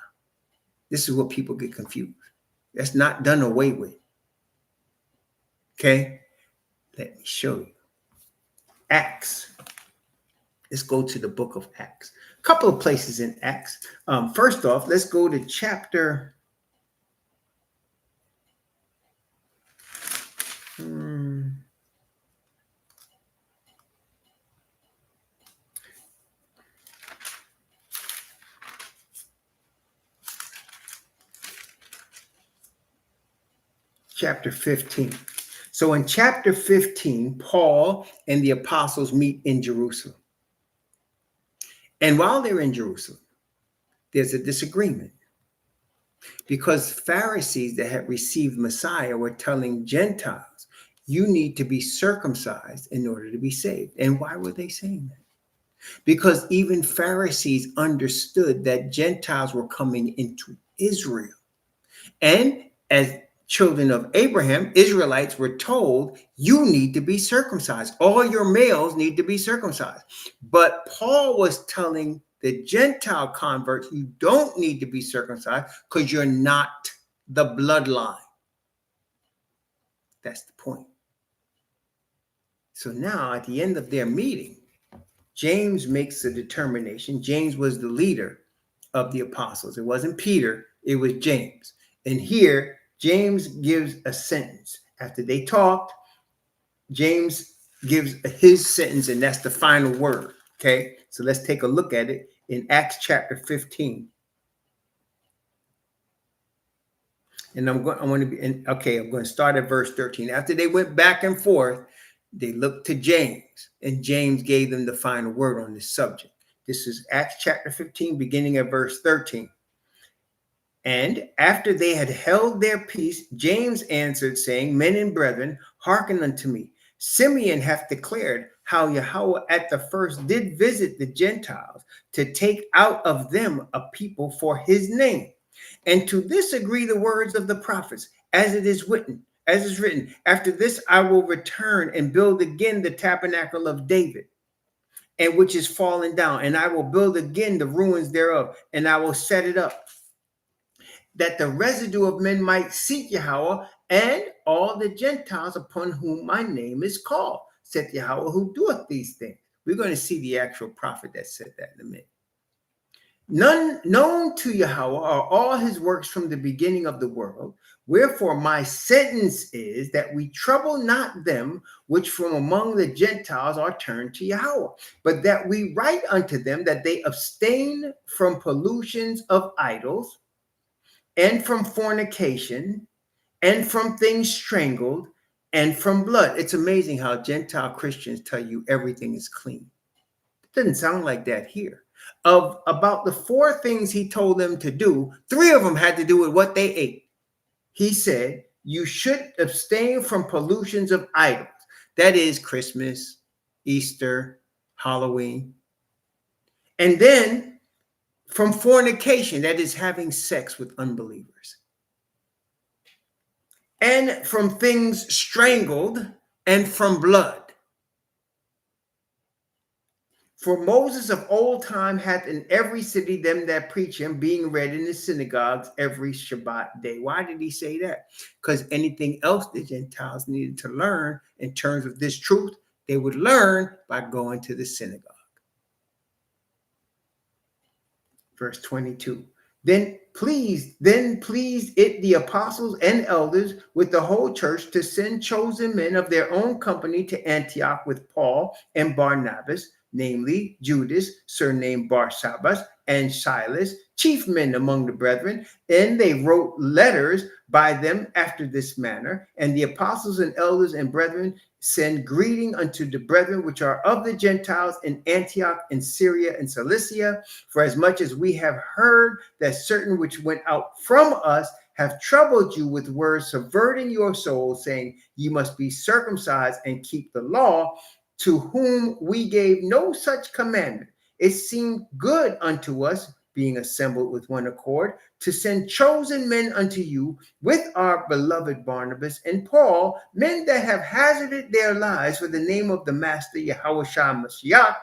This is what people get confused. That's not done away with. Okay? Let me show you. Acts. Let's go to the book of Acts. A couple of places in Acts. First off, let's go to chapter 15. So in chapter 15, Paul and the apostles meet in Jerusalem. And while they're in Jerusalem, there's a disagreement because Pharisees that had received Messiah were telling Gentiles, you need to be circumcised in order to be saved. And why were they saying that? Because even Pharisees understood that Gentiles were coming into Israel. And as children of Abraham, Israelites were told, you need to be circumcised. All your males need to be circumcised. But Paul was telling the Gentile converts, you don't need to be circumcised because you're not the bloodline. That's the point. So now at the end of their meeting, James makes a determination. James was the leader of the apostles. It wasn't Peter, it was James. And here, James gives a sentence. After they talked, James gives his sentence, and that's the final word. Okay, so let's take a look at it in Acts chapter 15. And I'm going to start at verse 13. After they went back and forth, they looked to James, and James gave them the final word on this subject. This is Acts chapter 15, beginning at verse 13. And after they had held their peace, James answered, saying, men and brethren, hearken unto me. Simeon hath declared how Yahweh at the first did visit the Gentiles to take out of them a people for his name. And to this agree the words of the prophets, as it is written, after this I will return and build again the tabernacle of David, and which is fallen down, and I will build again the ruins thereof, and I will set it up, that the residue of men might seek Yahweh, and all the Gentiles upon whom my name is called, saith Yahweh, who doeth these things. We're going to see the actual prophet that said that in a minute. None known to Yahweh are all his works from the beginning of the world. Wherefore my sentence is that we trouble not them which from among the Gentiles are turned to Yahweh, but that we write unto them that they abstain from pollutions of idols, and from fornication, and from things strangled, and from blood. It's amazing how Gentile Christians tell you everything is clean. It doesn't sound like that here. Of about the 4 things he told them to do, 3 of them had to do with what they ate. He said, you should abstain from pollutions of idols. That is Christmas, Easter, Halloween. And then from fornication, that is having sex with unbelievers. And from things strangled, and from blood. For Moses of old time hath in every city them that preach him, being read in the synagogues every Shabbat day. Why did he say that? Because anything else the Gentiles needed to learn in terms of this truth, they would learn by going to the synagogue. Verse 22. Then pleased it the apostles and elders with the whole church to send chosen men of their own company to Antioch with Paul and Barnabas, namely Judas, surnamed Barsabbas, and Silas, chief men among the brethren. And they wrote letters by them after this manner. And the apostles and elders and brethren send greeting unto the brethren which are of the Gentiles in Antioch and Syria and Cilicia, for as much as we have heard that certain which went out from us have troubled you with words, subverting your souls, saying, ye must be circumcised and keep the law, to whom we gave no such commandment. It seemed good unto us, being assembled with one accord, to send chosen men unto you with our beloved Barnabas and Paul, men that have hazarded their lives for the name of the Master YHWH Mashiach.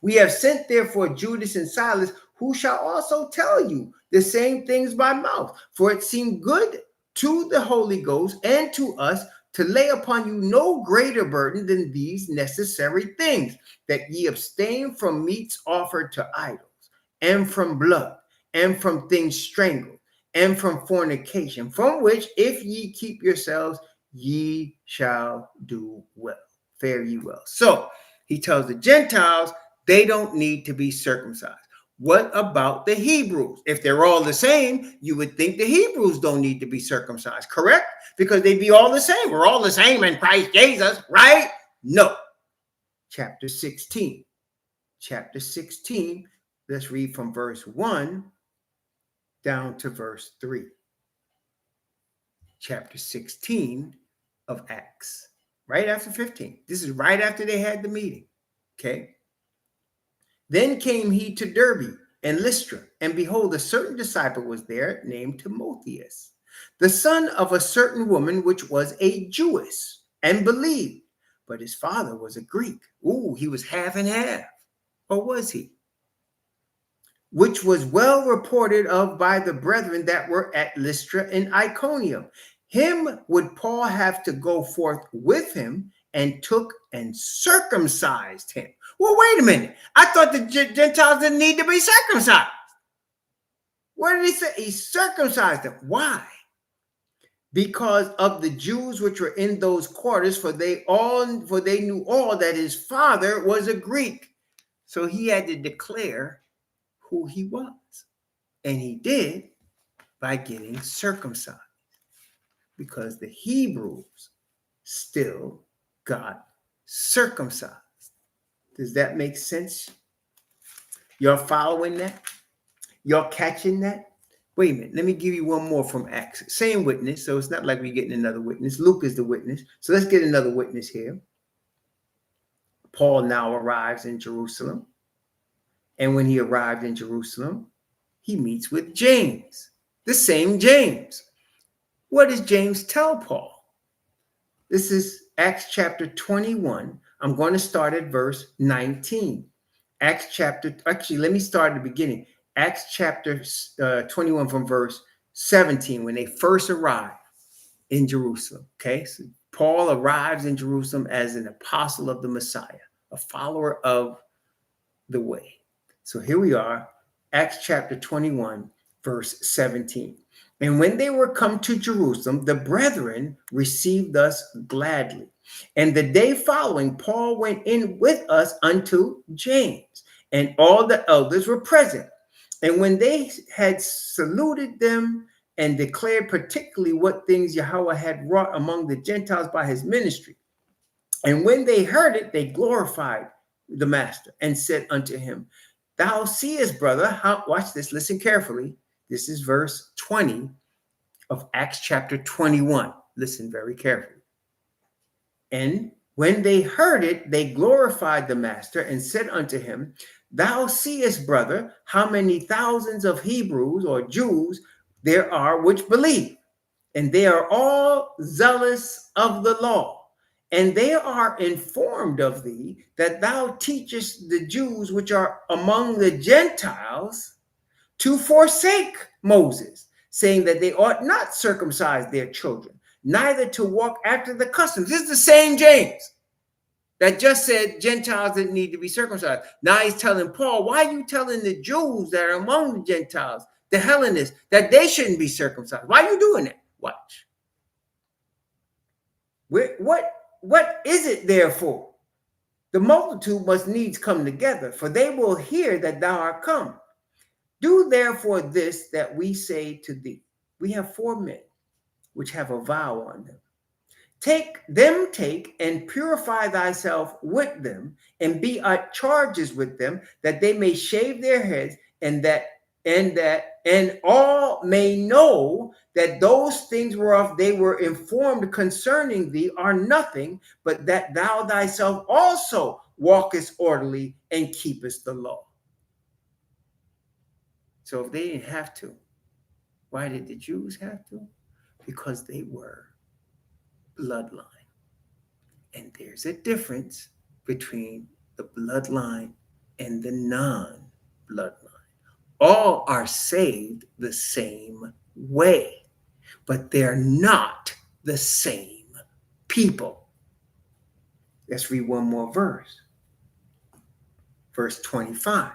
We have sent therefore Judas and Silas, who shall also tell you the same things by mouth. For it seemed good to the Holy Ghost and to us to lay upon you no greater burden than these necessary things, that ye abstain from meats offered to idols, and from blood, and from things strangled, and from fornication, from which if ye keep yourselves, ye shall do well. Fare ye well. So he tells the Gentiles they don't need to be circumcised. What about the Hebrews? If they're all the same, you would think the Hebrews don't need to be circumcised, correct? Because they'd be all the same. We're all the same in Christ Jesus, right? No. Chapter 16. Chapter 16, let's read from verse 1 down to verse 3. Chapter 16 of Acts, right after 15. This is right after they had the meeting, okay? Then came he to Derbe and Lystra, and behold, a certain disciple was there named Timotheus, the son of a certain woman which was a Jewess, and believed, but his father was a Greek. Ooh, he was half and half. Or was he? Which was well reported of by the brethren that were at Lystra and Iconium. Him would Paul have to go forth with him, and took and circumcised him. Well, wait a minute. I thought the Gentiles didn't need to be circumcised. What did he say? He circumcised them. Why? Because of the Jews which were in those quarters, for they knew all that his father was a Greek. So he had to declare who he was. And he did by getting circumcised, because the Hebrews still got circumcised. Does that make sense? You're following that? You're catching that? Wait a minute. Let me give you one more from Acts. Same witness, so it's not like we're getting another witness. Luke is the witness. So let's get another witness here. Paul now arrives in Jerusalem. And when he arrived in Jerusalem, he meets with James, the same James. What does James tell Paul? This is Acts chapter 21. I'm going to start at verse 19. Actually, let me start at the beginning. Acts chapter 21 from verse 17, when they first arrived in Jerusalem. Okay, so Paul arrives in Jerusalem as an apostle of the Messiah, a follower of the way. So here we are, Acts chapter 21, verse 17. And when they were come to Jerusalem, the brethren received us gladly. And the day following, Paul went in with us unto James, and all the elders were present. And when they had saluted them and declared particularly what things Yahweh had wrought among the Gentiles by his ministry, and when they heard it, they glorified the master and said unto him, thou seest, brother, how, watch this, listen carefully. This is verse 20 of Acts chapter 21. Listen very carefully. And when they heard it, they glorified the master and said unto him, thou seest, brother, how many thousands of Hebrews or Jews there are which believe, and they are all zealous of the law. And they are informed of thee, that thou teachest the Jews which are among the Gentiles to forsake Moses, saying that they ought not circumcise their children, neither to walk after the customs. This is the same James that just said Gentiles didn't need to be circumcised. Now he's telling Paul, why are you telling the Jews that are among the Gentiles, the Hellenists, that they shouldn't be circumcised? Why are you doing that? Watch. What is it therefore? The multitude must needs come together, for they will hear that thou art come. Do therefore this that we say to thee. We have 4 men which have a vow on them. Take and purify thyself with them, and be at charges with them, that they may shave their heads, and all may know that those things whereof they were informed concerning thee are nothing, but that thou thyself also walkest orderly and keepest the law. So if they didn't have to, why did the Jews have to? Because they were bloodline. And there's a difference between the bloodline and the non-bloodline. All are saved the same way, but they're not the same people. Let's read one more verse. Verse 25.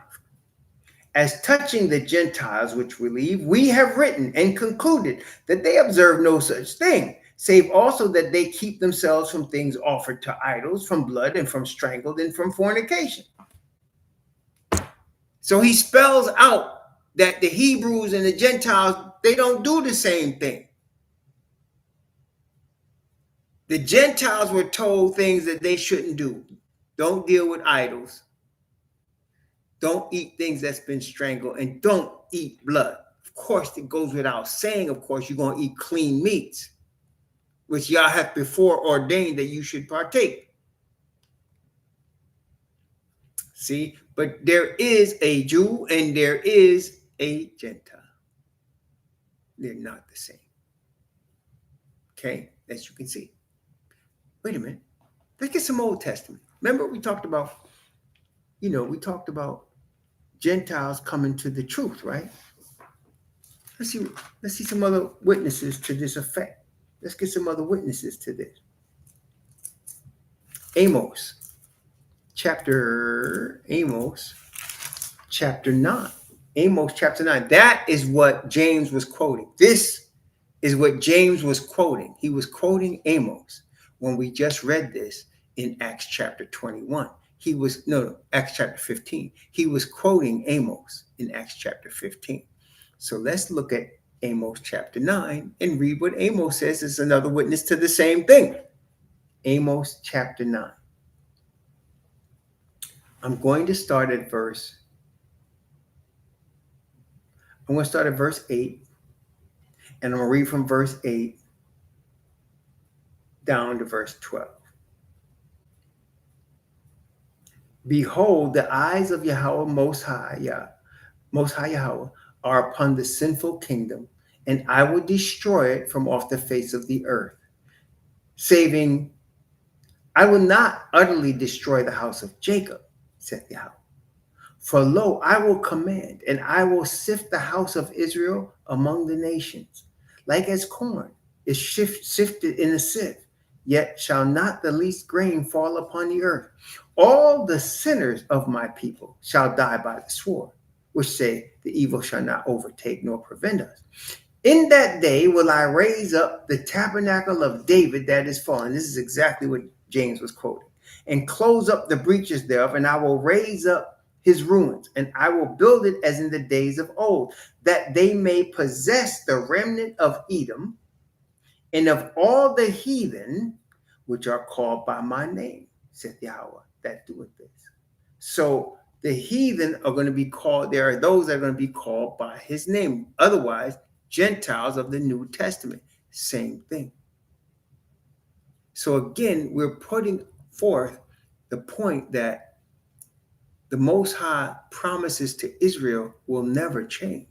As touching the Gentiles which believe, we have written and concluded that they observe no such thing, save also that they keep themselves from things offered to idols, from blood, and from strangled, and from fornication. So he spells out that the Hebrews and the Gentiles, they don't do the same thing. The Gentiles were told things that they shouldn't do. Don't deal with idols. Don't eat things that's been strangled, and don't eat blood. Of course, it goes without saying, of course, you're going to eat clean meats, which Yah hath before ordained that you should partake. See, but there is a Jew and there is a Gentile. They're not the same. Okay, as you can see. Wait a minute. Let's get some Old Testament. Remember we talked about, Gentiles coming to the truth, right? Let's see some other witnesses to this effect. Let's get some other witnesses to this. Amos chapter 9. Amos chapter 9. That is what James was quoting. This is what James was quoting. He was quoting Amos when we just read this in Acts chapter 21. Acts chapter 15. He was quoting Amos in Acts chapter 15. So let's look at Amos chapter 9 and read what Amos says. It's another witness to the same thing. Amos chapter 9. I'm going to start at verse 8, and I'm going to read from verse 8 down to verse 12. Behold, the eyes of Yahweh Most High Yahweh, are upon the sinful kingdom, and I will destroy it from off the face of the earth, saving, I will not utterly destroy the house of Jacob, saith Yahweh. For lo, I will command, and I will sift the house of Israel among the nations, like as corn is sifted in a sieve, yet shall not the least grain fall upon the earth. All the sinners of my people shall die by the sword, which say the evil shall not overtake nor prevent us. In that day will I raise up the tabernacle of David that is fallen. This is exactly what James was quoting. And close up the breaches thereof, and I will raise up his ruins, and I will build it as in the days of old, that they may possess the remnant of Edom and of all the heathen which are called by my name, saith Yahweh, that doeth this. So the heathen are going to be called, there are those that are going to be called by his name. Otherwise, Gentiles of the New Testament, same thing. So again, we're putting forth the point that the Most High promises to Israel will never change.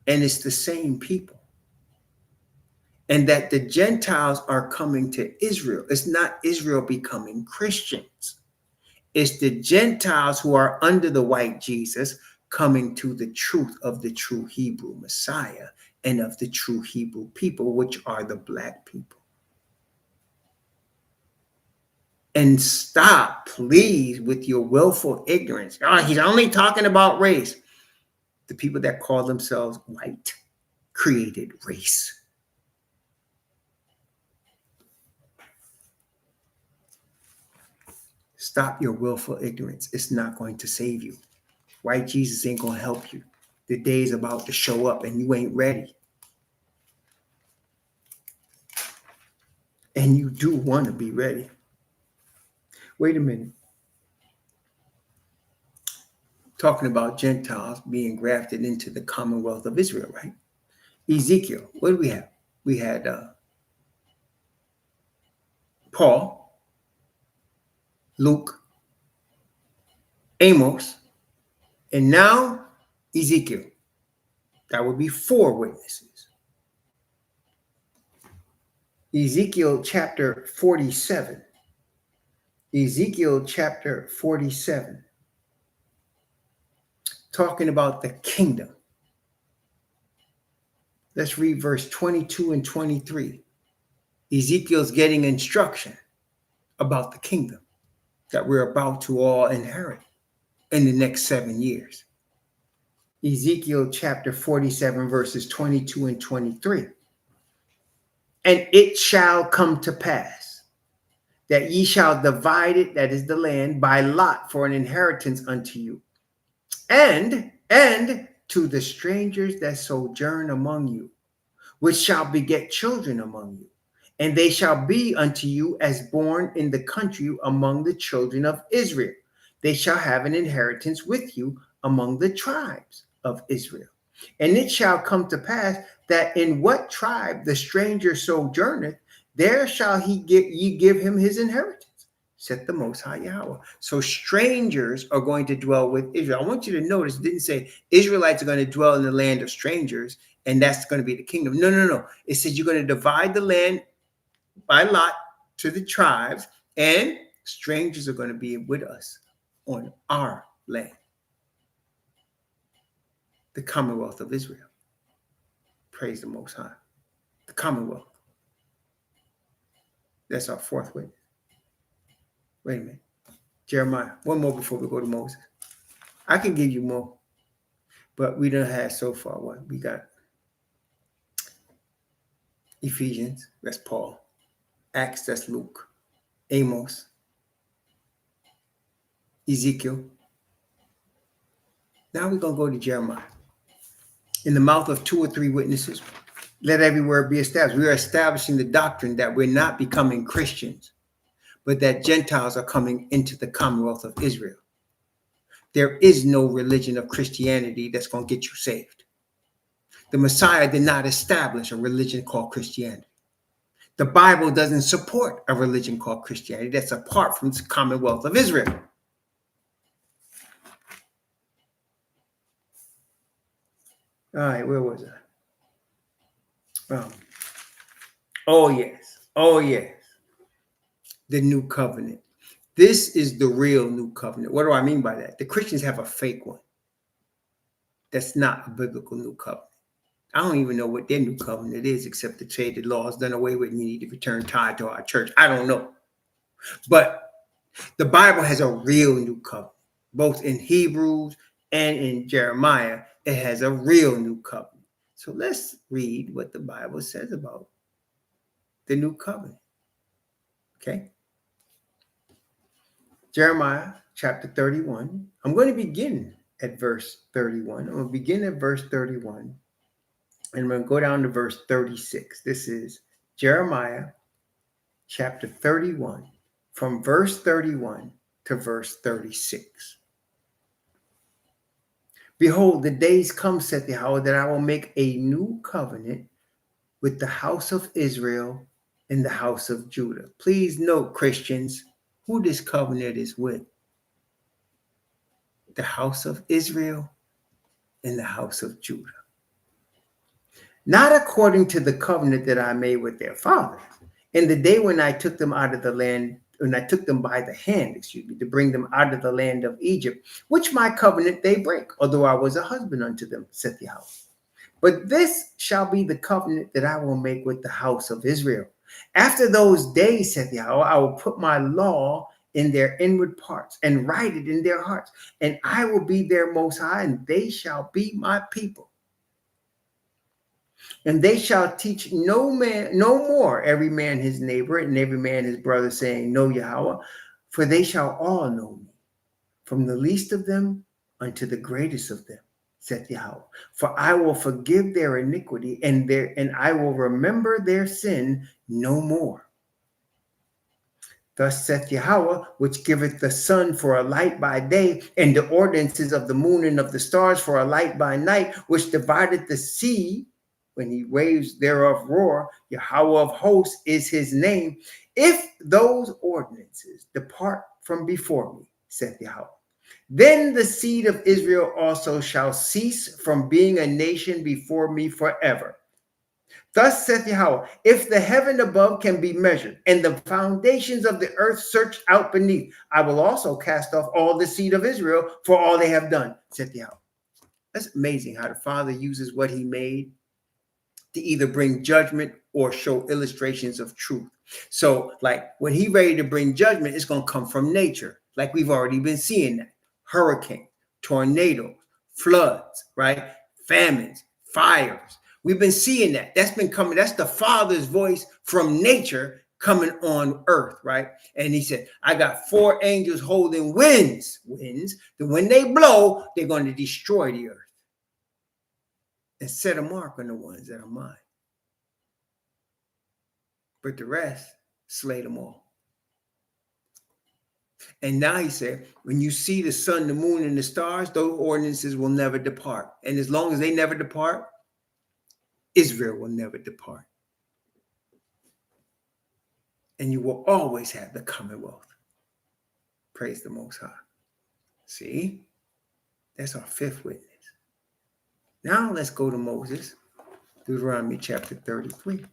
And it's the same people. and that the Gentiles are coming to Israel. It's not Israel becoming Christians. It's the Gentiles who are under the white Jesus coming to the truth of the true Hebrew Messiah and of the true Hebrew people, which are the black people. And stop, please, with your willful ignorance. Oh, he's only talking about race. The people that call themselves white created race. Stop your willful ignorance. It's not going to save you. White Jesus ain't going to help you. The day is about to show up and you ain't ready. And you do want to be ready. Wait a minute. Talking about Gentiles being grafted into the commonwealth of Israel, right? Ezekiel, what do we have? We had Paul, Luke, Amos, and now Ezekiel. That would be 4 witnesses. Ezekiel chapter 47. Ezekiel chapter 47. Talking about the kingdom. Let's read verse 22 and 23. Ezekiel's getting instruction about the kingdom that we're about to all inherit in the next 7 years. Ezekiel chapter 47, verses 22 and 23. And it shall come to pass that ye shall divide it, that is the land, by lot for an inheritance unto you, and to the strangers that sojourn among you, which shall beget children among you, and they shall be unto you as born in the country among the children of Israel. They shall have an inheritance with you among the tribes of Israel. And it shall come to pass that in what tribe the stranger sojourneth, there shall ye give him his inheritance, said the Most High Yahweh. So strangers are going to dwell with Israel. I want you to notice, it didn't say Israelites are going to dwell in the land of strangers, and that's going to be the kingdom. No. It says you're going to divide the land by lot to the tribes, and strangers are going to be with us on our land, the Commonwealth of Israel. Praise the Most High. The Commonwealth. That's our 4th witness. Wait a minute. Jeremiah. One more before we go to Moses. I can give you more, but we don't have so far one. We got Ephesians, that's Paul. Acts, that's Luke. Amos. Ezekiel. Now we're going to go to Jeremiah. In the mouth of 2 or 3 witnesses, let every word be established. We are establishing the doctrine that we're not becoming Christians, but that Gentiles are coming into the Commonwealth of Israel. There is no religion of Christianity that's going to get you saved. The Messiah did not establish a religion called Christianity. The Bible doesn't support a religion called Christianity that's apart from the Commonwealth of Israel. All right, where was I? Oh, yes. The new covenant. This is the real new covenant. What do I mean by that? The Christians have a fake one. That's not a biblical new covenant. I don't even know what their new covenant is, except to say the law is done away with and you need to return tithe to our church. I don't know. But the Bible has a real new covenant, both in Hebrews and in Jeremiah. It has a real new covenant. So let's read what the Bible says about the new covenant. Okay? Jeremiah chapter 31. I'm going to begin at verse 31. I'm going to begin at verse 31. And I'm going to go down to verse 36. This is Jeremiah chapter 31, from verse 31 to verse 36. Behold, the days come, saith Yahweh, that I will make a new covenant with the house of Israel and the house of Judah. Please note, Christians, who this covenant is with. The house of Israel and the house of Judah. not according to the covenant that I made with their fathers in the day when I took them out of the land, when I took them by the hand, to bring them out of the land of Egypt, which my covenant they break, although I was a husband unto them, saith Yahweh. But this shall be the covenant that I will make with the house of Israel. After those days, saith Yahweh, I will put my law in their inward parts and write it in their hearts, and I will be their most high, and they shall be my people. And they shall teach no more every man his neighbor and every man his brother, saying, Know Yahweh, for they shall all know me, from the least of them unto the greatest of them, saith Yahweh. For I will forgive their iniquity, and I will remember their sin no more. Thus saith Yahweh, which giveth the sun for a light by day, and the ordinances of the moon and of the stars for a light by night, which divideth the sea, when he waves thereof roar, Yahweh of hosts is his name. If those ordinances depart from before me, saith Yahweh, then the seed of Israel also shall cease from being a nation before me forever. Thus saith Yahweh, if the heaven above can be measured, and the foundations of the earth searched out beneath, I will also cast off all the seed of Israel for all they have done, saith Yahweh. That's amazing how the Father uses what he made to either bring judgment or show illustrations of truth. So, like when he's ready to bring judgment, it's going to come from nature, like we've already been seeing that. Hurricane, tornadoes, floods, right? Famines, fires. We've been seeing that. That's been coming. That's the Father's voice from nature coming on earth, right? And he said, I got 4 angels holding winds, that when they blow, they're going to destroy the earth and set a mark on the ones that are mine. But the rest, slay them all. And now he said, when you see the sun, the moon, and the stars, those ordinances will never depart. And as long as they never depart, Israel will never depart. And you will always have the commonwealth. Praise the Most High. See? That's our 5th witness. Now let's go to Moses, Deuteronomy chapter 33.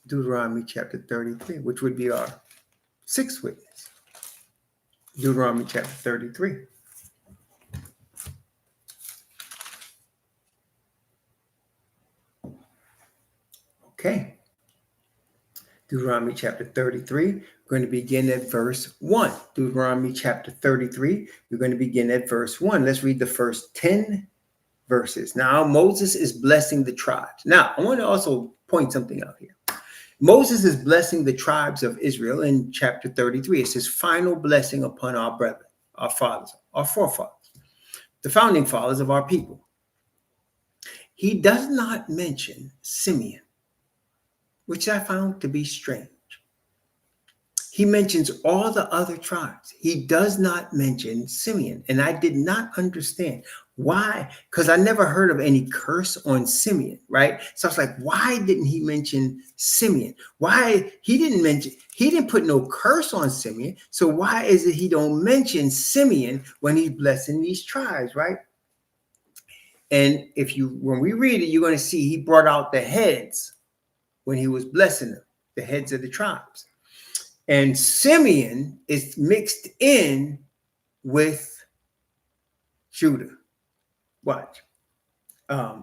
Deuteronomy chapter 33, which would be our 6th witness. Deuteronomy chapter 33. Okay. Deuteronomy chapter 33. We're going to begin at verse 1. Deuteronomy chapter 33. We're going to begin at verse 1. Let's read the first 10 verses. Now, Moses is blessing the tribes. Now, I want to also point something out here. Moses is blessing the tribes of Israel in chapter 33. It's his final blessing upon our brethren, our fathers, our forefathers, the founding fathers of our people. He does not mention Simeon, which I found to be strange. He mentions all the other tribes. He does not mention Simeon. And I did not understand why, because I never heard of any curse on Simeon, right? So I was like, why didn't he mention Simeon? Why he didn't put no curse on Simeon. So why is it he don't mention Simeon when he's blessing these tribes, right? And when we read it, you're going to see he brought out the heads when he was blessing them, the heads of the tribes. And Simeon is mixed in with Judah. Watch.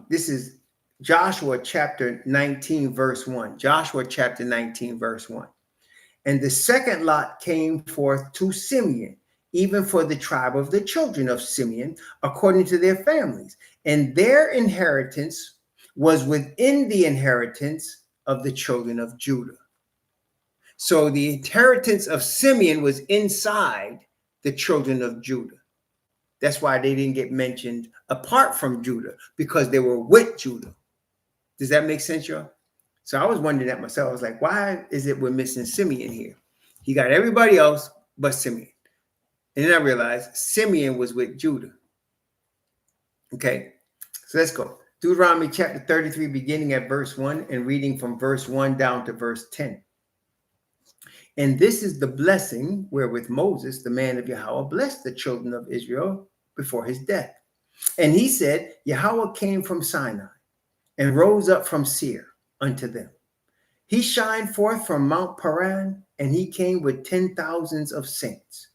This is Joshua chapter 19, verse 1. Joshua chapter 19, verse 1. And the second lot came forth to Simeon, even for the tribe of the children of Simeon, according to their families. And their inheritance was within the inheritance of the children of Judah. So the inheritance of Simeon was inside the children of Judah. That's why they didn't get mentioned apart from Judah, because they were with Judah. Does that make sense, y'all? So I was wondering that myself. I was like, why is it we're missing Simeon here? He got everybody else but Simeon. And then I realized Simeon was with Judah. Okay, so let's go. Deuteronomy chapter 33, beginning at verse 1 and reading from verse 1 down to verse 10. And this is the blessing wherewith Moses, the man of Yahweh, blessed the children of Israel before his death. And he said, Yahweh came from Sinai and rose up from Seir unto them. He shined forth from Mount Paran, and he came with 10,000s of saints.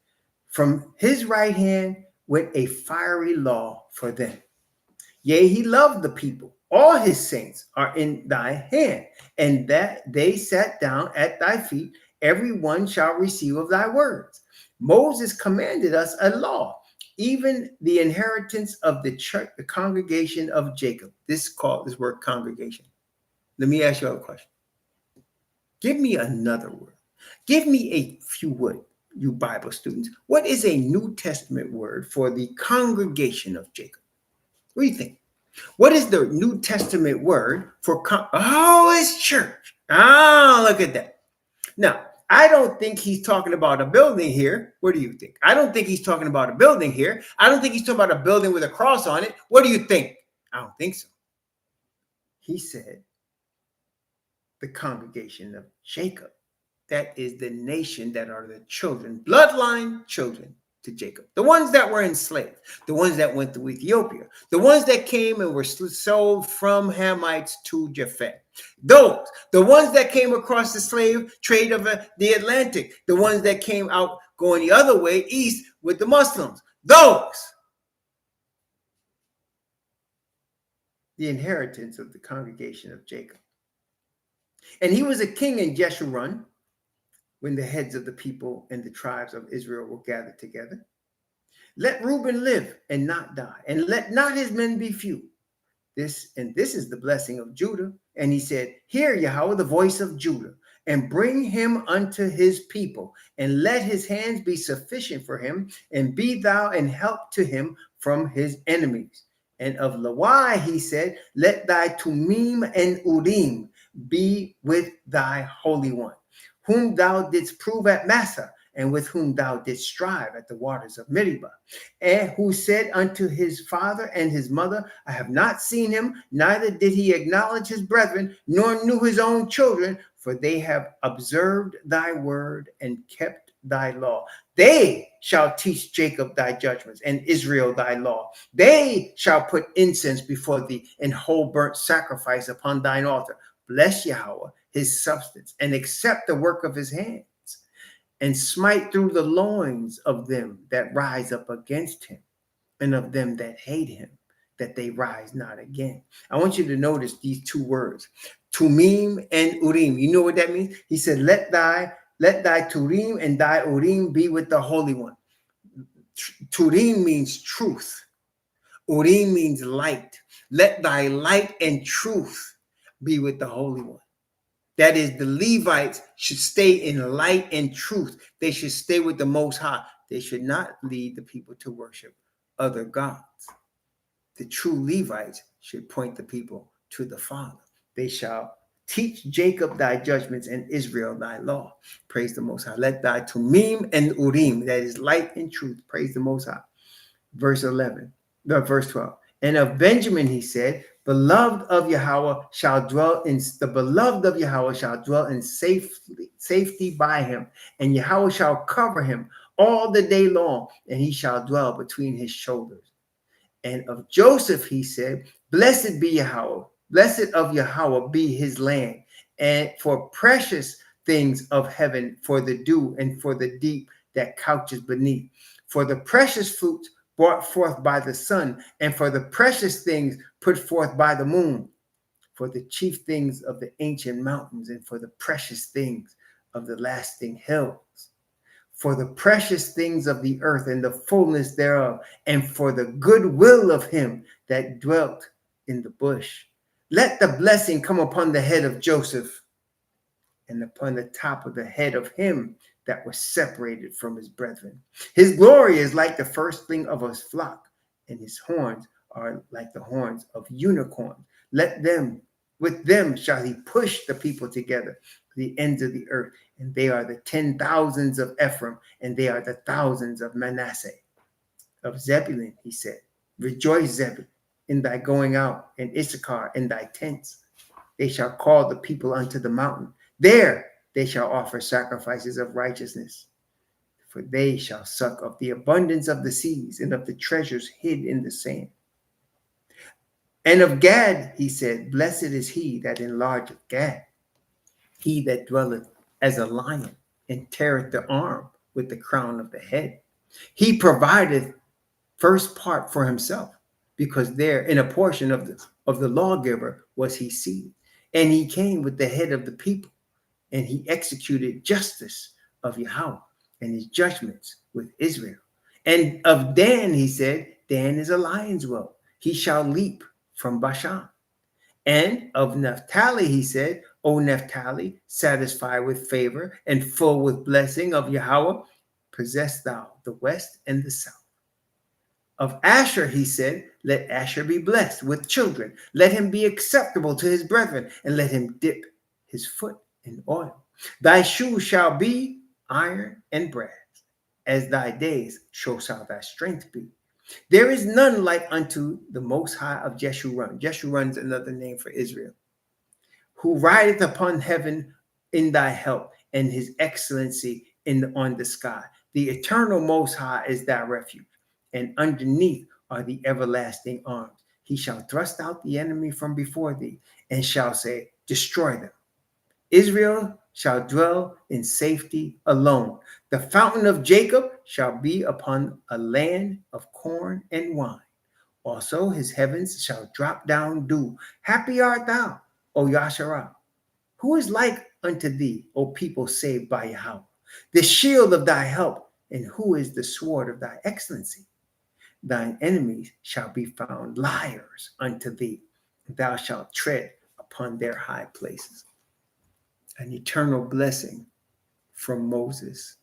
From his right hand went a fiery law for them. Yea, he loved the people. All his saints are in thy hand, and that they sat down at thy feet. Every one shall receive of thy words. Moses commanded us a law, even the inheritance of the church, the congregation of Jacob. This word congregation. Let me ask you a question. Give me another word. Give me a few words, you Bible students. What is a New Testament word for the congregation of Jacob? What do you think? What is the New Testament word for it's church. Oh, look at that. Now, I don't think he's talking about a building here. What do you think? I don't think he's talking about a building here. I don't think he's talking about a building with a cross on it. What do you think? I don't think so. He said the congregation of Jacob. That is the nation that are the children, bloodline children to Jacob. The ones that were enslaved, the ones that went to Ethiopia, the ones that came and were sold from Hamites to Japheth. Those, the ones that came across the slave trade of the Atlantic, the ones that came out going the other way, east with the Muslims. Those, the inheritance of the congregation of Jacob. And he was a king in Jeshurun, when the heads of the people and the tribes of Israel were gathered together. Let Reuben live and not die, and let not his men be few. This is the blessing of Judah. And he said, Hear, Yahweh, the voice of Judah, and bring him unto his people, and let his hands be sufficient for him, and be thou an help to him from his enemies. And of Lawai, he said, Let thy Tumim and Urim be with thy Holy One, whom thou didst prove at Massa, and with whom thou didst strive at the waters of Meribah, and who said unto his father and his mother, I have not seen him, neither did he acknowledge his brethren, nor knew his own children, for they have observed thy word and kept thy law. They shall teach Jacob thy judgments and Israel thy law. They shall put incense before thee and whole burnt sacrifice upon thine altar. Bless Yahweh his substance, and accept the work of his hands, and smite through the loins of them that rise up against him, and of them that hate him, that they rise not again. I want you to notice these two words, Tumim and Urim. You know what that means? He said, let thy Turim and thy Urim be with the Holy One. Turim means truth. Urim means light. Let thy light and truth be with the Holy One. That is, the Levites should stay in light and truth. They should stay with the Most High. They should not lead the people to worship other gods. The true Levites should point the people to the Father. They shall teach Jacob thy judgments and Israel thy law. Praise the Most High. Let thy Tumim and Urim, that is light and truth, praise the Most High. Verse 12. And of Benjamin he said, beloved of Yahweh shall dwell in safety by him, and Yahweh shall cover him all the day long, and he shall dwell between his shoulders. And of Joseph he said, blessed be Yahweh, blessed of Yahweh be his land, and for precious things of heaven, for the dew and for the deep that couches beneath, for the precious fruits brought forth by the sun, and for the precious things put forth by the moon, for the chief things of the ancient mountains, and for the precious things of the lasting hills, for the precious things of the earth and the fullness thereof, and for the goodwill of him that dwelt in the bush. Let the blessing come upon the head of Joseph, and upon the top of the head of him that was separated from his brethren. His glory is like the firstling of a flock, and his horns are like the horns of unicorns. With them shall he push the people together to the ends of the earth, and they are the 10,000s of Ephraim, and they are the thousands of Manasseh. Of Zebulun, he said, rejoice, Zebulun, in thy going out, and Issachar in thy tents. They shall call the people unto the mountain. There they shall offer sacrifices of righteousness, for they shall suck of the abundance of the seas and of the treasures hid in the sand. And of Gad, he said, blessed is he that enlargeth Gad, he that dwelleth as a lion and teareth the arm with the crown of the head. He provideth first part for himself, because there in a portion of the lawgiver was he seated. And he came with the head of the people, and he executed justice of Yahweh and his judgments with Israel. And of Dan, he said, Dan is a lion's whelp. He shall leap from Bashan. And of Naphtali, he said, O Naphtali, satisfied with favor and full with blessing of Yahweh, possess thou the west and the south. Of Asher, he said, let Asher be blessed with children. Let him be acceptable to his brethren, and let him dip his foot in oil. Thy shoes shall be iron and brass. As thy days, so shall thy strength be. There is none like unto the Most High of Jeshurun. Jeshurun is another name for Israel. Who rideth upon heaven in thy help, and his excellency on the sky. The eternal Most High is thy refuge, and underneath are the everlasting arms. He shall thrust out the enemy from before thee, and shall say, destroy them. Israel shall dwell in safety alone. The fountain of Jacob shall be upon a land of corn and wine. Also his heavens shall drop down dew. Happy art thou, O Yasharah. Who is like unto thee, O people saved by Yahweh? The shield of thy help, and who is the sword of thy excellency? Thine enemies shall be found liars unto thee. Thou shalt tread upon their high places. An eternal blessing from Moses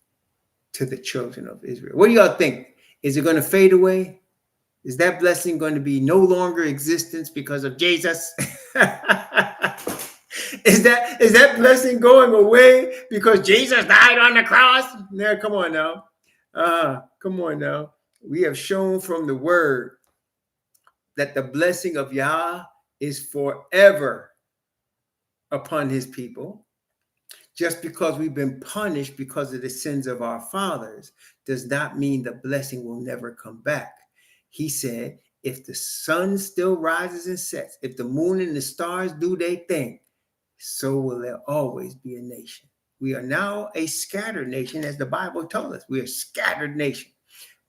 to the children of Israel. What do y'all think? Is it going to fade away? Is that blessing going to be no longer existence because of Jesus? Is that blessing going away because Jesus died on the cross? Yeah, come on now. Come on now. We have shown from the word that the blessing of Yah is forever upon his people. Just because we've been punished because of the sins of our fathers does not mean the blessing will never come back. He said, if the sun still rises and sets, if the moon and the stars do their thing, so will there always be a nation. We are now a scattered nation, as the Bible told us. We are a scattered nation.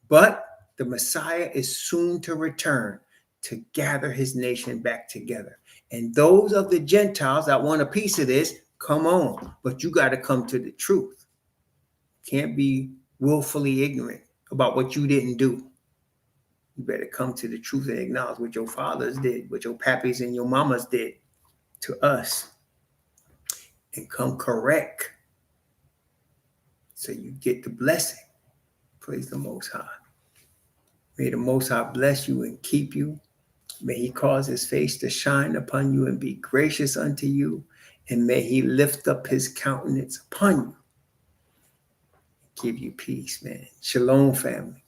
But the Messiah is soon to return to gather his nation back together. And those of the Gentiles that want a piece of this, come on. But you got to come to the truth. Can't be willfully ignorant about what you didn't do. You better come to the truth and acknowledge what your fathers did, what your pappies and your mamas did to us. And come correct so you get the blessing. Praise the Most High. May the Most High bless you and keep you. May he cause his face to shine upon you and be gracious unto you. And may he lift up his countenance upon you. Give you peace, man. Shalom, family.